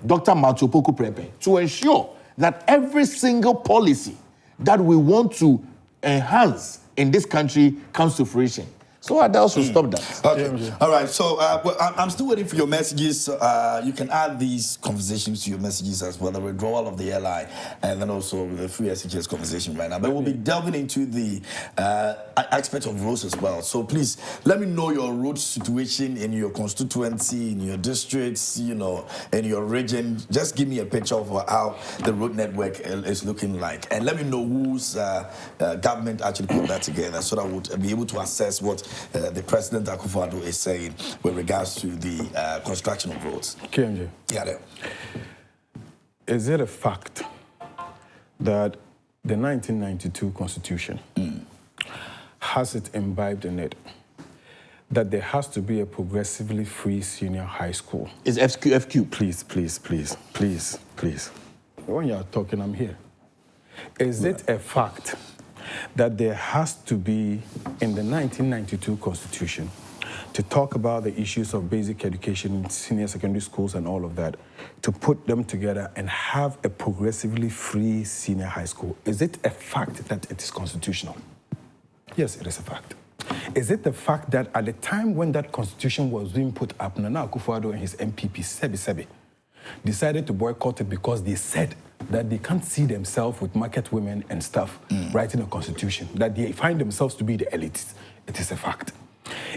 Dr. Matthew Opoku Prempeh, to ensure that every single policy that we want to enhance in this country comes to fruition. So Adele should stop that. Okay. All right. So well, I'm still waiting for your messages. You can add these conversations to your messages as well. The withdrawal of the LI and then also the free SHS conversation right now. But we'll be delving into the aspect of roads as well. So please let me know your road situation in your constituency, in your districts, you know, in your region. Just give me a picture of how the road network is looking like, and let me know whose government actually put that together, so that we'll be able to assess what the President Akufo-Addo is saying with regards to the construction of roads. KMJ. Yeah, there. Is it a fact that the 1992 Constitution has it imbibed in it that there has to be a progressively free senior high school? Is FQ? Please. When you're talking, I'm here. Is it a fact that there has to be, in the 1992 Constitution, to talk about the issues of basic education in senior secondary schools and all of that, to put them together and have a progressively free senior high school? Is it a fact that it is constitutional? Yes, it is a fact. Is it the fact that at the time when that constitution was being put up, Nana Akufo-Addo and his MPP, Sebi, decided to boycott it because they said that they can't see themselves with market women and stuff writing a constitution, that they find themselves to be the elites? It is a fact.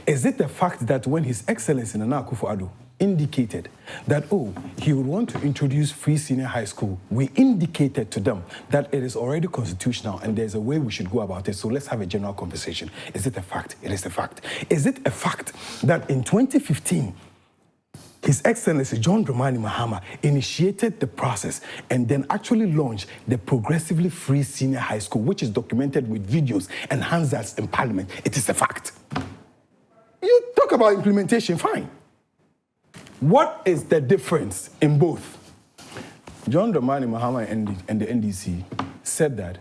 Is it the fact that when His Excellency Nana Akufo-Addo indicated that, oh, he would want to introduce free senior high school, we indicated to them that it is already constitutional and there's a way we should go about it, so let's have a general conversation? Is it a fact? It is a fact. Is it a fact that in 2015, His Excellency John Dramani Mahama initiated the process and then actually launched the Progressively Free Senior High School, which is documented with videos and handsets in Parliament? It is a fact. You talk about implementation, fine. What is the difference in both? John Dramani Mahama and the NDC said that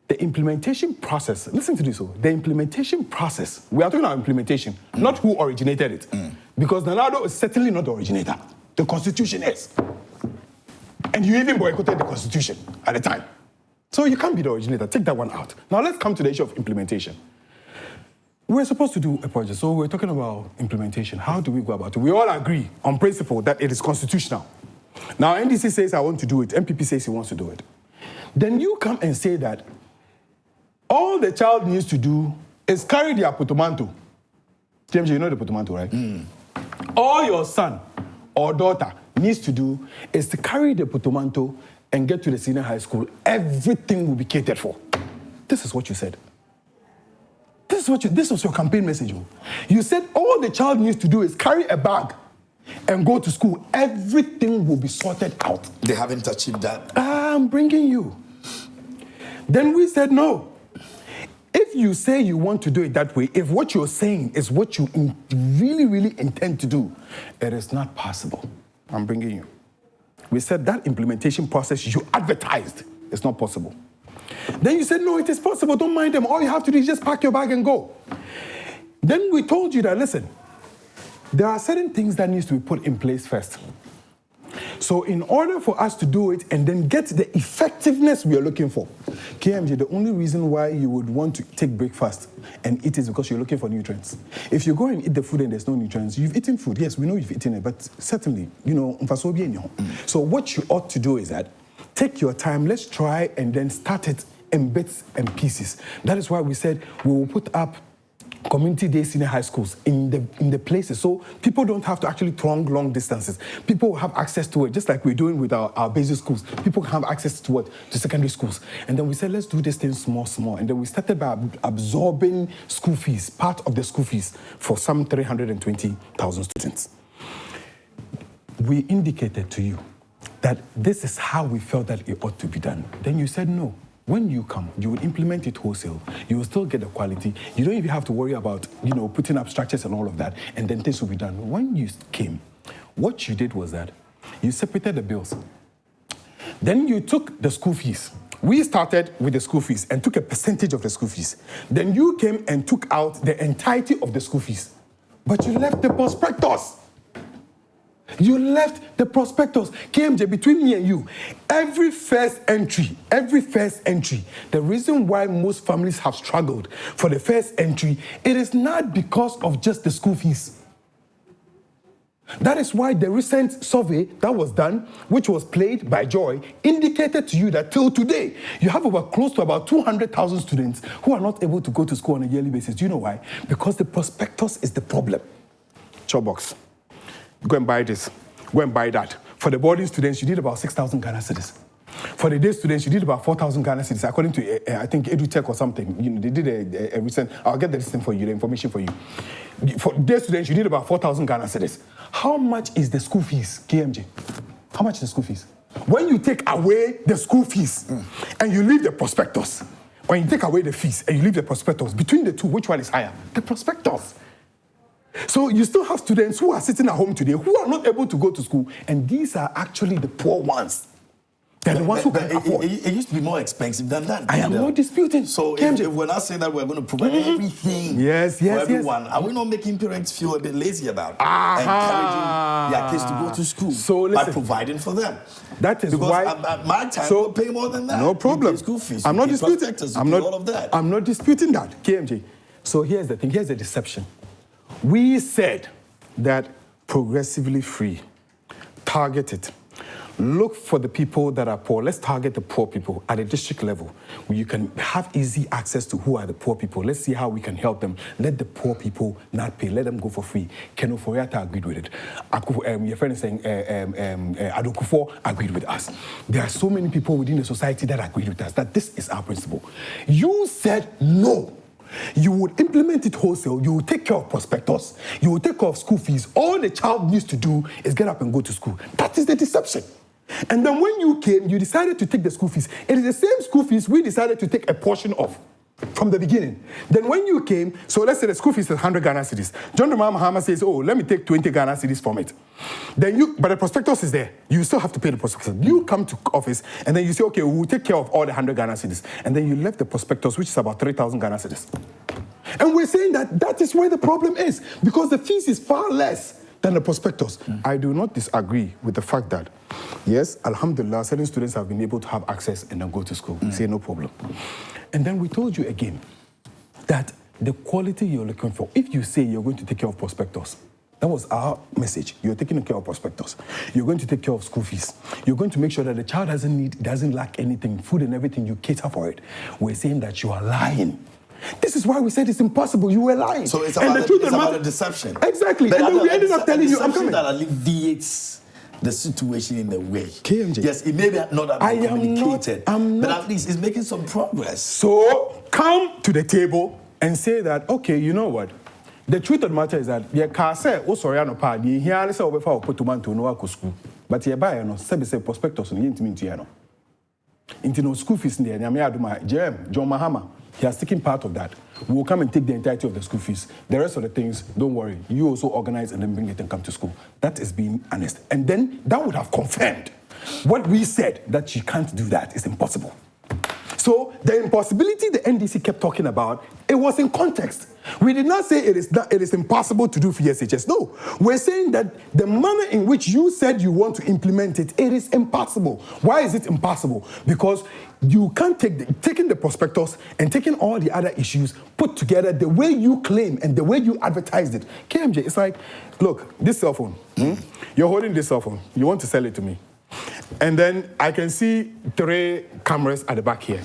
the implementation process, listen to this, the implementation process, we are talking about implementation, not who originated it. Because Nana Addo is certainly not the originator. The Constitution is. And you even boycotted the Constitution at the time. So you can't be the originator. Take that one out. Now let's come to the issue of implementation. We're supposed to do a project, so we're talking about implementation. How do we go about it? We all agree on principle that it is constitutional. Now NDC says I want to do it, MPP says he wants to do it. Then you come and say that all the child needs to do is carry their portmanteau. James, you know the portmanteau, right? All your son or daughter needs to do is to carry the portmanteau and get to the senior high school. Everything will be catered for. This is what you said. This was your campaign message. You said all the child needs to do is carry a bag and go to school. Everything will be sorted out. They haven't achieved that. I'm bringing you. Then we said no. If you say you want to do it that way, if what you're saying is what you really intend to do, it is not possible. I'm bringing you. We said that implementation process you advertised is not possible. Then you said, no, it is possible. Don't mind them. All you have to do is just pack your bag and go. Then we told you that, listen, there are certain things that needs to be put in place first. So in order for us to do it and then get the effectiveness we are looking for, KMJ, the only reason why you would want to take breakfast and eat is because you're looking for nutrients. If you go and eat the food and there's no nutrients, you've eaten food. Yes, we know you've eaten it, but certainly, So what you ought to do is that take your time, let's try and then start it in bits and pieces. That is why we said we will put up community day senior high schools in the places, so people don't have to actually throng long distances. People have access to it, just like we're doing with our basic schools. People have access to what? To secondary schools. And then we said, let's do this thing small. And then we started by absorbing school fees, part of the school fees for some 320,000 students. We indicated to you that this is how we felt that it ought to be done. Then you said no. When you come, you will implement it wholesale. You will still get the quality. You don't even have to worry about, putting up structures and all of that, and then things will be done. When you came, what you did was that you separated the bills. Then you took the school fees. We started with the school fees and took a percentage of the school fees. Then you came and took out the entirety of the school fees. But you left the prospectus. You left the prospectus. KMJ, between me and you, every first entry, the reason why most families have struggled for the first entry, it is not because of just the school fees. That is why the recent survey that was done, which was played by Joy, indicated to you that till today, you have close to about 200,000 students who are not able to go to school on a yearly basis. Do you know why? Because the prospectus is the problem. Chopbox. Go and buy this. Go and buy that. For the boarding students, you need about 6,000 Ghana cedis. For the day students, you need about 4,000 Ghana cedis, according to, I think, EduTech or something. They did a recent, I'll get the listing for you, the information for you. For day students, you need about 4,000 Ghana cedis. How much is the school fees, KMJ? How much is the school fees? When you take away the school fees and you leave the prospectus, when you take away the fees and you leave the prospectus, between the two, which one is higher? The prospectus. So you still have students who are sitting at home today who are not able to go to school, and these are actually the poor ones. They're the ones who can afford. It used to be more expensive than that. I am not disputing. So if we're not saying that we're going to provide everything for everyone, are we not making parents feel a bit lazy about encouraging their kids to go to school by providing for them? That is because why at my time we'll pay more than that. No problem. School fees. I'm not disputing. All of that. I'm not disputing that, KMJ. So here's the thing. Here's the deception. We said that progressively free, targeted. Look for the people that are poor. Let's target the poor people at a district level where you can have easy access to who are the poor people. Let's see how we can help them. Let the poor people not pay. Let them go for free. Ken Ofori-Atta agreed with it. Your friend is saying Ado Kufuor agreed with us. There are so many people within the society that agreed with us that this is our principle. You said no. You would implement it wholesale, you would take care of prospectus, you would take care of school fees. All the child needs to do is get up and go to school. That is the deception. And then when you came, you decided to take the school fees. It is the same school fees we decided to take a portion of from the beginning. Then when you came, so let's say the school fees is 100 Ghana cedis. John Dramani Mahama says, oh, let me take 20 Ghana cedis from it. Then but the prospectus is there. You still have to pay the prospectus. You come to office and then you say, okay, we'll take care of all the 100 Ghana cedis. And then you left the prospectus, which is about 3,000 Ghana cedis. And we're saying that is where the problem is, because the fees is far less than the prospectus. I do not disagree with the fact that, yes, alhamdulillah, certain students have been able to have access and then go to school. Say no problem. And then we told you again that the quality you're looking for, if you say you're going to take care of prospectus, that was our message. You're taking care of prospectus. You're going to take care of school fees. You're going to make sure that the child doesn't lack anything, food and everything, you cater for it. We're saying that you are lying. This is why we said it's impossible. You were lying. So it's about a deception. Exactly. But and then we ended up telling you, I'm coming. That alleviates the situation in a way. KMJ. Yes, it may not have been communicated, but at least it's making some progress. So come to the table and say that, okay, you know what? The truth of the matter is that you can't say, oh, sorry, I'm not here. I say, over for put to no school. But you buy no say prospectus on the into no school fees in there. John Mahama. He has taken part of that. We will come and take the entirety of the school fees. The rest of the things, don't worry. You also organize and then bring it and come to school. That is being honest. And then that would have confirmed what we said, that you can't do that. It's impossible. So the impossibility the NDC kept talking about, it was in context. We did not say it is impossible to do for SHS. No, we're saying that the manner in which you said you want to implement it, it is impossible. Why is it impossible? Because you can't taking the prospectus and taking all the other issues put together the way you claim and the way you advertised it. KMJ, it's like, look, this cell phone, you're holding this cell phone, you want to sell it to me. And then I can see 3 cameras at the back here.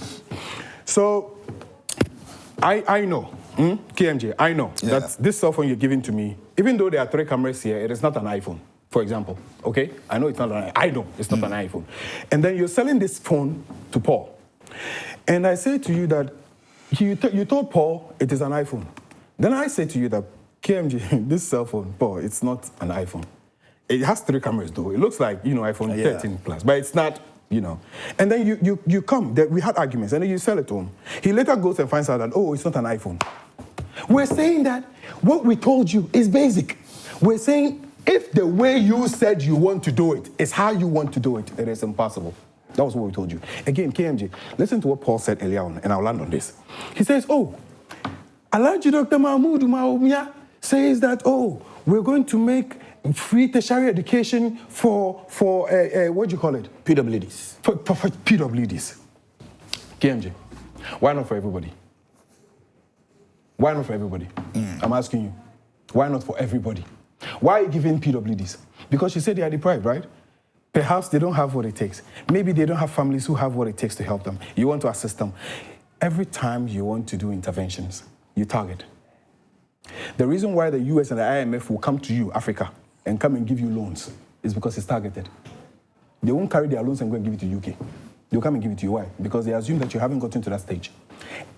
So I know KMJ, I know that this cell phone you're giving to me, even though there are 3 cameras here, it is not an iPhone, for example. Okay? I know it's not an I know it's not an iPhone. And then you're selling this phone to Paul. And I say to you that you told Paul it is an iPhone. Then I say to you that KMJ, this cell phone, Paul, it's not an iPhone. It has 3 cameras though. It looks like, iPhone 13 Plus, but it's not, And then you come, we had arguments, and then you sell it to him. He later goes and finds out that, it's not an iPhone. We're saying that what we told you is basic. We're saying if the way you said you want to do it is how you want to do it, it is impossible. That was what we told you. Again, KMJ, listen to what Paul said earlier on, and I'll land on this. He says, Alhaji Dr. Mahmoud Maumia says that, we're going to make free tertiary education for what do you call it? PWDs. For PWDs. KMJ, why not for everybody? Why not for everybody? I'm asking you. Why not for everybody? Why are you giving PWDs? Because you said they are deprived, right? Perhaps they don't have what it takes. Maybe they don't have families who have what it takes to help them. You want to assist them. Every time you want to do interventions, you target. The reason why the US and the IMF will come to you, Africa, and come and give you loans is because it's targeted. They won't carry their loans and go and give it to UK. They'll come and give it to you. Why? Because they assume that you haven't gotten to that stage.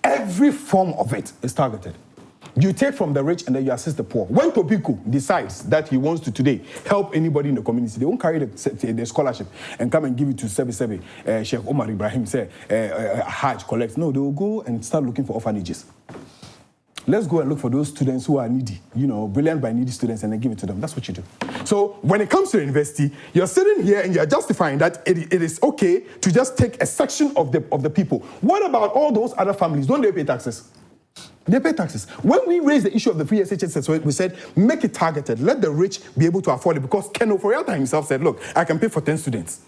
Every form of it is targeted. You take from the rich and then you assist the poor. When Tobiko decides that he wants to today help anybody in the community, they won't carry the scholarship and come and give it to Sebi, Sheikh Omar Ibrahim, say, Hajj collects. No, they will go and start looking for orphanages. Let's go and look for those students who are needy, brilliant by needy students, and then give it to them. That's what you do. So when it comes to university, you're sitting here and you're justifying that it is okay to just take a section of the people. What about all those other families? Don't they pay taxes? They pay taxes. When we raised the issue of the free SHS, we said, make it targeted. Let the rich be able to afford it. Because Ken Oforiatta himself said, look, I can pay for 10 students.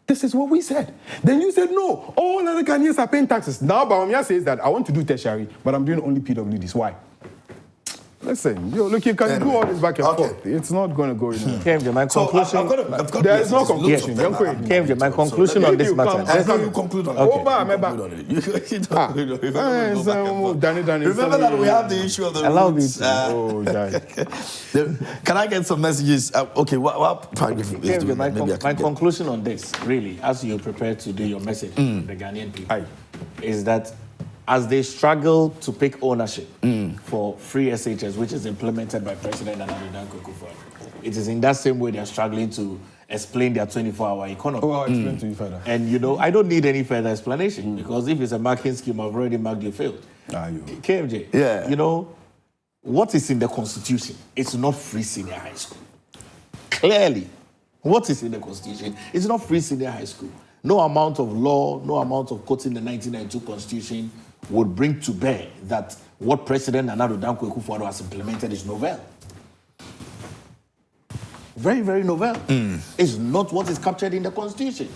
This is what we said. Then you said, no, all other Ghanaians are paying taxes. Now Bawumia says that I want to do tertiary, but I'm doing only PWDs. Why? Listen, look, you can do all this back and forth. It's not going to go anywhere. KMJ, my conclusion... There is no conclusion. KMJ, my conclution on this matter... That's how you conclude on it. Remember that we have the issue of the Allow me to... Can I get some messages? Okay, what paragraph is doing? My conclusion on this, really, as you prepare to do your message to the Ghanaian people, is that as they struggle to pick ownership for free SHS, which is implemented by President Nana Dankwa Akufo-Addo, it is in that same way they are struggling to explain their 24-hour economy. I'll explain to you further. And, I don't need any further explanation because if it's a marking scheme, I've already marked you failed. KMJ, what is in the Constitution? It's not free senior high school. Clearly, what is in the Constitution? It's not free senior high school. No amount of law, no amount of quoting the 1992 Constitution would bring to bear that what President Nana Dankwa Akufo-Addo has implemented is novel. Very, very novel. It's not what is captured in the Constitution.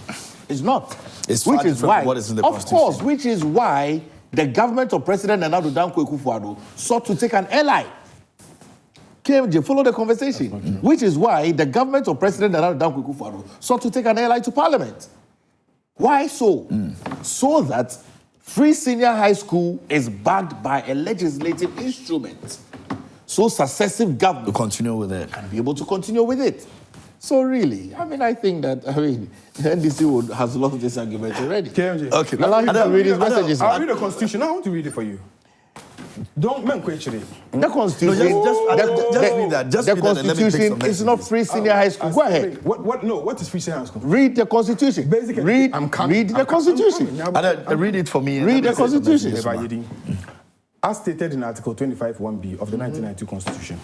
It's not. It's which is why, what is in the Constitution. Of course, which is why the government of President Nana Dankwa Akufo-Addo sought to take an ally. KMJ, follow the conversation. Which is why the government of President Nana Dankwa Akufo-Addo sought to take an ally to Parliament. Why so? So that free senior high school is backed by a legislative instrument. So successive government to continue with it and be able to continue with it. So really, I think that the NDC has lost this argument already. KMJ. Okay. Allow him to read his messages. I'll read the Constitution. I want to read it for you. Don't question it. The Constitution. Just read that. The Constitution is not free senior high school. Go ahead. What is free senior high school? Read the Constitution. Basically, read the Constitution. Read it for me. Read the Constitution. As stated in Article 25(1)(b) of the 1992 Constitution,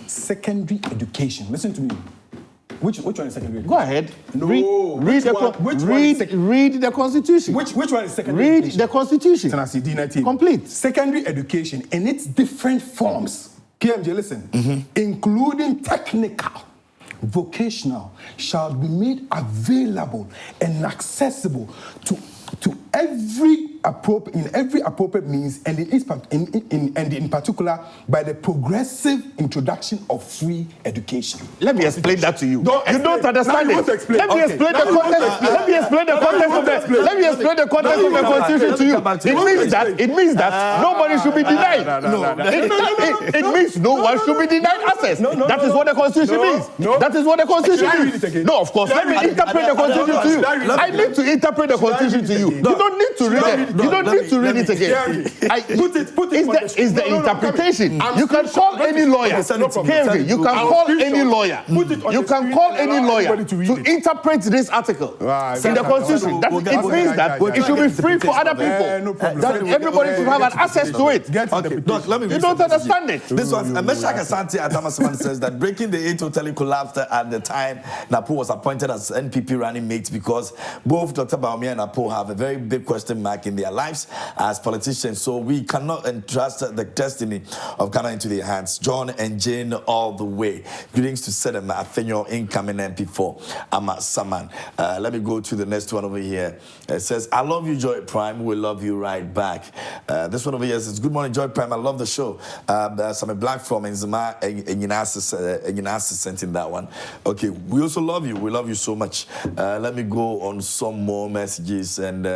secondary education. Listen to me. Which one is secondary education? Go ahead. No. Read the Constitution. Which one is secondary education? Read the Constitution. Complete. Secondary education in its different forms. KMJ, listen. Including technical, vocational, shall be made available and accessible to every appropriate means, and in particular by the progressive introduction of free education. Let me explain that to you. You don't understand it. Let me explain the context. Let me explain the context of the let me explain the context of the Constitution to you. It means that nobody should be denied. It means no one should be denied access. That is what the Constitution means. That is what the Constitution means. No, of course. Let me interpret the Constitution to you. I need to interpret the Constitution to you. You don't need to read it. You don't need to read it again. Put it. Is the interpretation. You can call any lawyer. You can call any lawyer. You can call any lawyer to interpret this article in the Constitution. It means that it should be free for other people. That everybody should have an access to it. You don't understand it. This one, Meshach Asante Atamasaman says that breaking the 8 totally collapsed at the time Napo was appointed as NPP running mate because both Dr. Bawumia and Napo have a very big question mark in their lives as politicians. So we cannot entrust the destiny of Ghana into their hands. John and Jane all the way. Greetings to Sedem Afenyo, incoming MP4 Ama Saman. Let me go to the next one over here. It says, I love you, Joy Prime. We love you right back. This one over here says, good morning, Joy Prime. I love the show. Some black from Nzima and sent in that one. Okay, we also love you. We love you so much. Let me go on some more messages and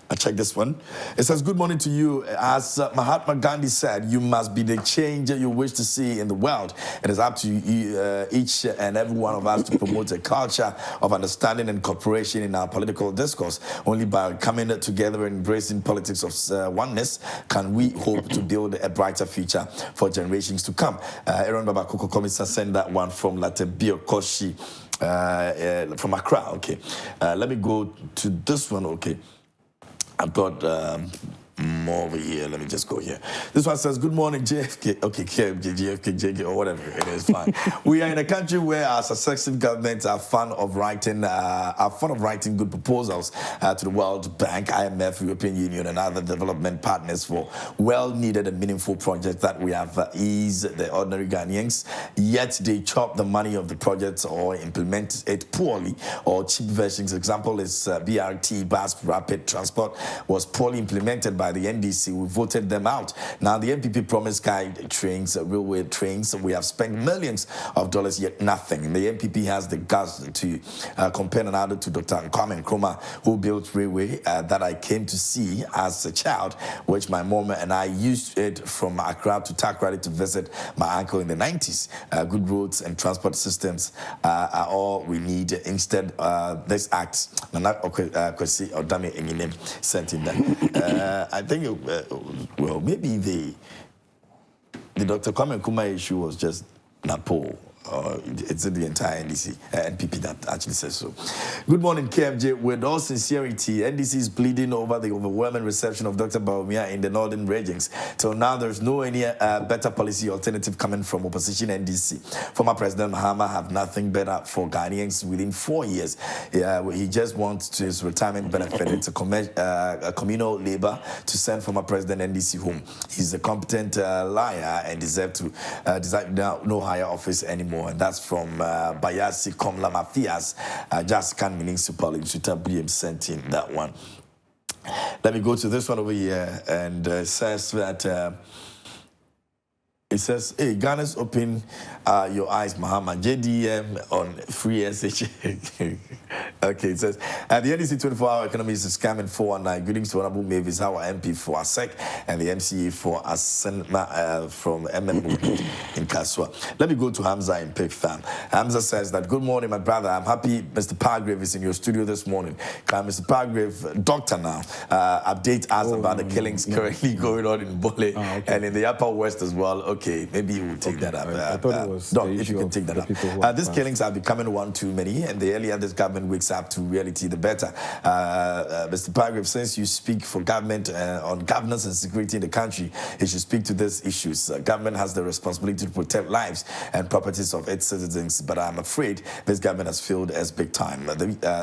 I check this one. It says, good morning to you. As Mahatma Gandhi said, you must be the change you wish to see in the world. It is up to each and every one of us to promote a culture of understanding and cooperation in our political discourse. Only by coming together and embracing politics of oneness can we hope to build a brighter future for generations to come. Aaron Babakoko Komisa sent that one from Latebio Koshi from Accra. Okay. Let me go to this one. Okay. I've got more over here. Let me just go here. This one says, good morning, JFK. Okay, KFJ, JFK, JK, or whatever. It is fine. We are in a country where our successive governments are fond of writing good proposals to the World Bank, IMF, European Union, and other development partners for well-needed and meaningful projects that we have eased the ordinary Ghanaians. Yet they chop the money of the projects or implement it poorly or cheap versions. Example is BRT, Bus Rapid Transport, was poorly implemented by the NDC. We voted them out. Now the NPP promised guide trains, railway trains. We have spent millions of dollars, yet nothing. The NPP has the guts to compare another to Dr. Kwame Nkrumah, who built railway that I came to see as a child, which my mom and I used it from Accra to Takoradi to visit my uncle in the 90s. Good roads and transport systems are all we need. Instead, this act, Kwesi Odame Enyinem sent in that. I think, well, maybe the Dr. Kwame Nkrumah issue was just Napo. It's in the entire NDC, NPP that actually says so. Good morning, KMJ. With all sincerity, NDC is pleading over the overwhelming reception of Dr. Bawumia in the northern regions. Till now, there's no any better policy alternative coming from opposition NDC. Former President Mahama have nothing better for Ghanaians within 4 years. He just wants his retirement benefit. It's a communal labor to send former President NDC home. He's a competent liar and deserves no higher office anymore. And that's from Bayasi Komla Mafias, just can municipal in Sutabrim sent in that one. Let me go to this one over here, and it says that it says, hey, Ghana's open your eyes, Muhammad. JDM on free SH. Okay, it says, the NDC 24-hour economy is scamming 419. Greetings to Honorable Mavis, our MP for ASEC, and the MCA for Asenma from MM in Kaswa. Let me go to Hamza in Pig Farm. Hamza says that, good morning, my brother. I'm happy Mr. Pargrave is in your studio this morning. Can Mr. Pargrave, doctor now, update us about the killings currently going on in Bole and in the Upper West as well. Okay, maybe you will take that up. I thought it was Doc, if you can take that up. These killings are becoming one too many, and the earlier this government wakes up to reality, the better. Mr. Pargrave, since you speak for government on governance and security in the country, you should speak to these issues. Government has the responsibility to protect lives and properties of its citizens, but I'm afraid this government has failed us big time.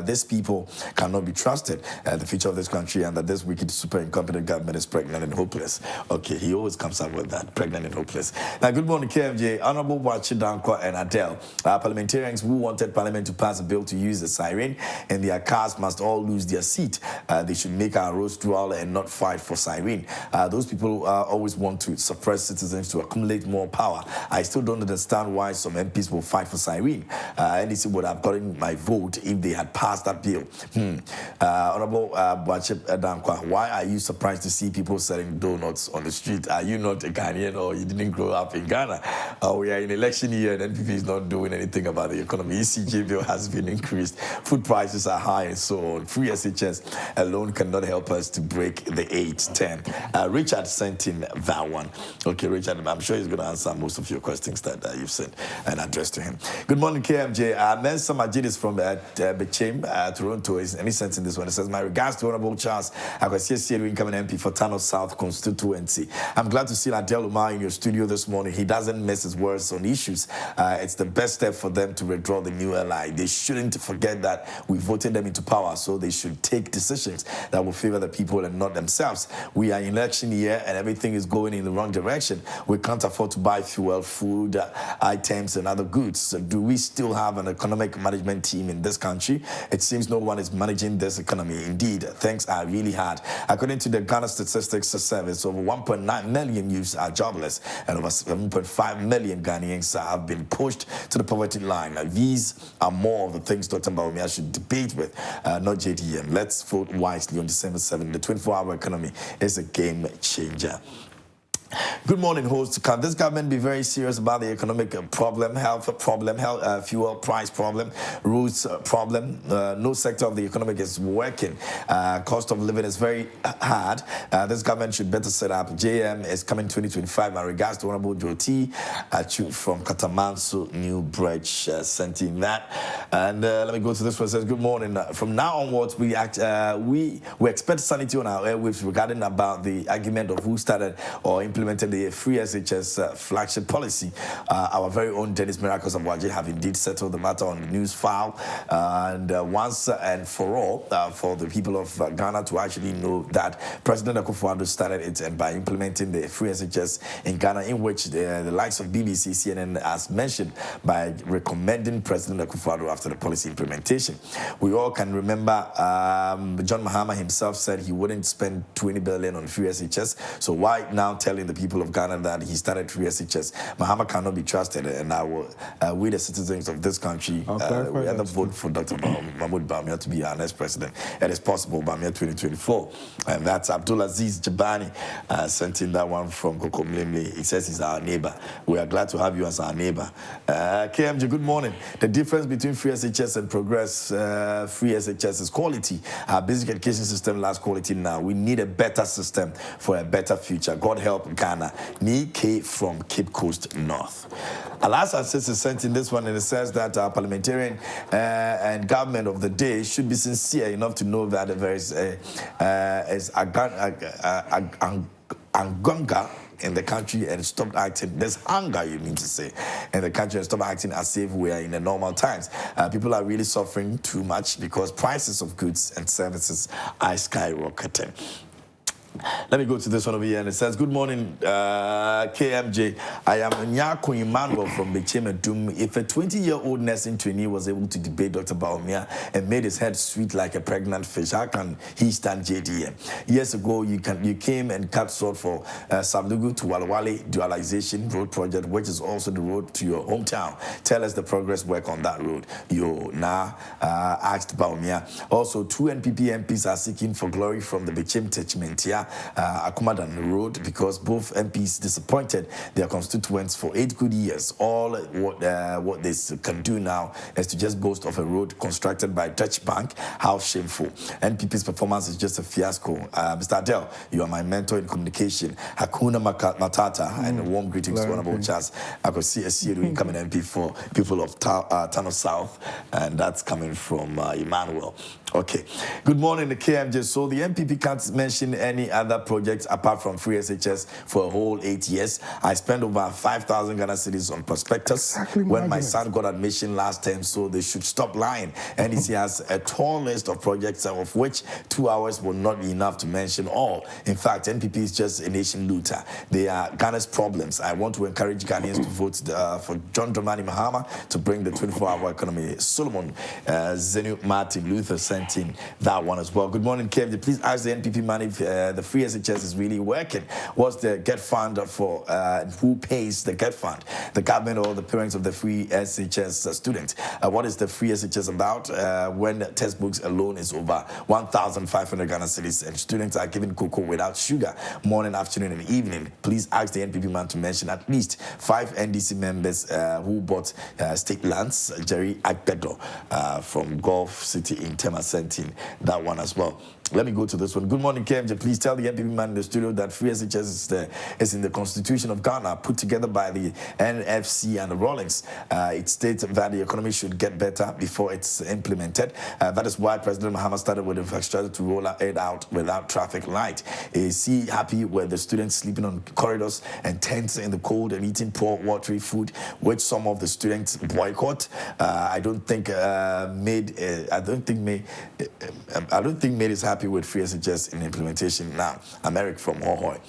These people cannot be trusted. The future of this country, and that this wicked, super incompetent government is pregnant and hopeless. Okay, he always comes up with that, pregnant and hopeless. prices. Now, good morning, KMJ. Honorable Wachidankwa and Adele. Parliamentarians who wanted Parliament to pass a bill to use the siren and their cars must all lose their seat. They should make our roads dual and not fight for siren. Those people always want to suppress citizens to accumulate more power. I still don't understand why some MPs will fight for siren. NDC would have gotten my vote if they had passed that bill. Honorable Wachidankwa, why are you surprised to see people selling donuts on the street? Are you not a Ghanaian or you didn't grow up in Ghana? We are in election year and NPP is not doing anything about the economy. ECJ bill has been increased. Food prices are high and so on. Free SHS alone cannot help us to break the 8-10. Richard sent in that one. Okay, Richard, I'm sure he's going to answer most of your questions that you've sent and addressed to him. Good morning, KMJ. Mensa Majid is from Bechem, Toronto. And he sent in this one. It says, my regards to Honorable Charles Akwasi incoming MP for Tano South constituency. I'm glad to see Adele Umar in your studio this morning. He doesn't miss his words on issues. It's the best step for them to withdraw the new LI. They shouldn't forget that we voted them into power, so they should take decisions that will favor the people and not themselves. We are in election year and everything is going in the wrong direction. We can't afford to buy fuel, food, items, and other goods. So do we still have an economic management team in this country? It seems no one is managing this economy. Indeed, things are really hard. According to the Ghana Statistics Service, over 1.9 million youths are jobless and over 7.5 million Ghanaians have been pushed to the poverty line. These are more of the things Dr. Bawumia should debate with, not JDM. Let's vote wisely on December 7th. The 24-hour economy is a game changer. Good morning, host. Can this government be very serious about the economic problem, health problem, fuel price problem, roads problem? No sector of the economy is working. Cost of living is very hard. This government should better set up. JM is coming 2025. My regards to Honorable Joti from Katamanso, New Bridge, sent in that. And let me go to this one. It says, good morning. From now onwards, we expect sanity on our airwaves regarding about the argument of who started or implemented the free SHS flagship policy. Our very own Dennis Miracles of Waje have indeed settled the matter on the news file, and once and for all, for the people of Ghana to actually know that President Akufo-Addo started it, and by implementing the free SHS in Ghana, in which the likes of BBC, CNN, as mentioned, by recommending President Akufo-Addo after the policy implementation. We all can remember John Mahama himself said he wouldn't spend 20 billion on free SHS. So why now telling the people of Ghana that he started free SHS? Mahama cannot be trusted, and we the citizens of this country, we either vote for Dr. Mahmoud Bawumia to be our next president. It is possible, Bawumia 2024. And that's Abdulaziz Jabani sent in that one from Kokomlemle. He says he's our neighbor. We are glad to have you as our neighbor. KMJ, good morning. The difference between free SHS and progress free SHS is quality. Our basic education system lacks quality now. We need a better system for a better future. God help Ghana. Nike from Cape Coast North. Alasa says sent in this one, and it says that our parliamentarian and government of the day should be sincere enough to know that there is Angonga in the country and stop acting. There's hunger, you mean to say, in the country, and stop acting as if we are in the normal times. People are really suffering too much because prices of goods and services are skyrocketing. Let me go to this one over here, and it says, good morning, KMJ. I am Nyako Emmanuel from Bechem. If a 20-year-old nursing trainee was able to debate Dr. Bawumia and made his head sweet like a pregnant fish, how can he stand JDM? Years ago, you came and cut short for Sablugu to Walwale dualization road project, which is also the road to your hometown. Tell us the progress work on that road. Asked Bawumia. Also, 2 NPP MPs are seeking for glory from the Bechem Techmentia Akumadan Road because both MPs disappointed their constituents for 8 good years. All what they can do now is to just boast of a road constructed by Dutch Bank. How shameful. NPP's performance is just a fiasco. Mr. Adele, you are my mentor in communication. Hakuna Matata, and warm greetings to Honorable Charles. I could see a Sierra incoming MP for people of Tano South, and that's coming from Emmanuel. Okay. Good morning, the KMJ. So the MPP can't mention any any other projects apart from free SHS for a whole 8 years. I spent over 5,000 Ghana cedis on prospectus when my son got admission last term, so they should stop lying. NDC has a tall list of projects, of which 2 hours will not be enough to mention all. In fact, NPP is just a nation looter. They are Ghana's problems. I want to encourage Ghanaians to vote for John Dramani Mahama to bring the 24-hour economy. Solomon Zenu Martin Luther sent in that one as well. Good morning, Kevin. Please ask the NPP man if the free SHS is really working. What's the get fund for? Who pays the get fund? The government or the parents of the free SHS student? What is the free SHS about when textbooks alone is over 1,500 Ghana cedis and students are given cocoa without sugar morning, afternoon, and evening? Please ask the NPP man to mention at least 5 NDC members who bought state lands. Jerry Agbedo from Gulf City in Tema sent in that one as well. Let me go to this one. Good morning, KMJ. Please tell the NPP man in the studio that free SHS is in the Constitution of Ghana, put together by the NFC and the Rawlings. It states that the economy should get better before it's implemented. That is why President Mahama started with the infrastructure to roll it out without traffic light. Is he happy with the students sleeping on corridors and tents in the cold and eating poor, watery food, which some of the students boycott? I don't think made is happy with free SHS in implementation now. I'm Eric from Hohoy.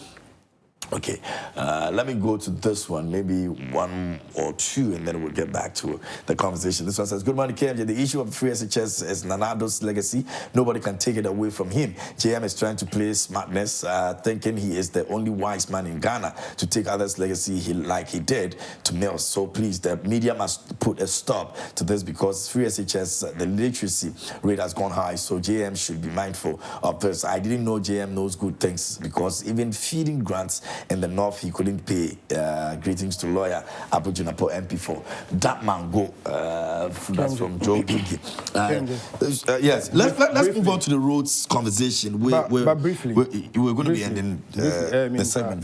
Okay, let me go to this one, maybe one or two, and then we'll get back to the conversation. This one says, good morning, KMJ. The issue of free SHS is Nanado's legacy. Nobody can take it away from him. JM is trying to play smartness, thinking he is the only wise man in Ghana to take others' legacy like he did to Mills. So please, the media must put a stop to this because free SHS, the literacy rate has gone high, so JM should be mindful of this. I didn't know JM knows good things because even feeding grants in the north, he couldn't pay. Greetings to lawyer Abu Junapo MP4. That man go. That's from Joe Gigi. Yes, let's move on to the roads conversation. But briefly, we're going to be ending the segment.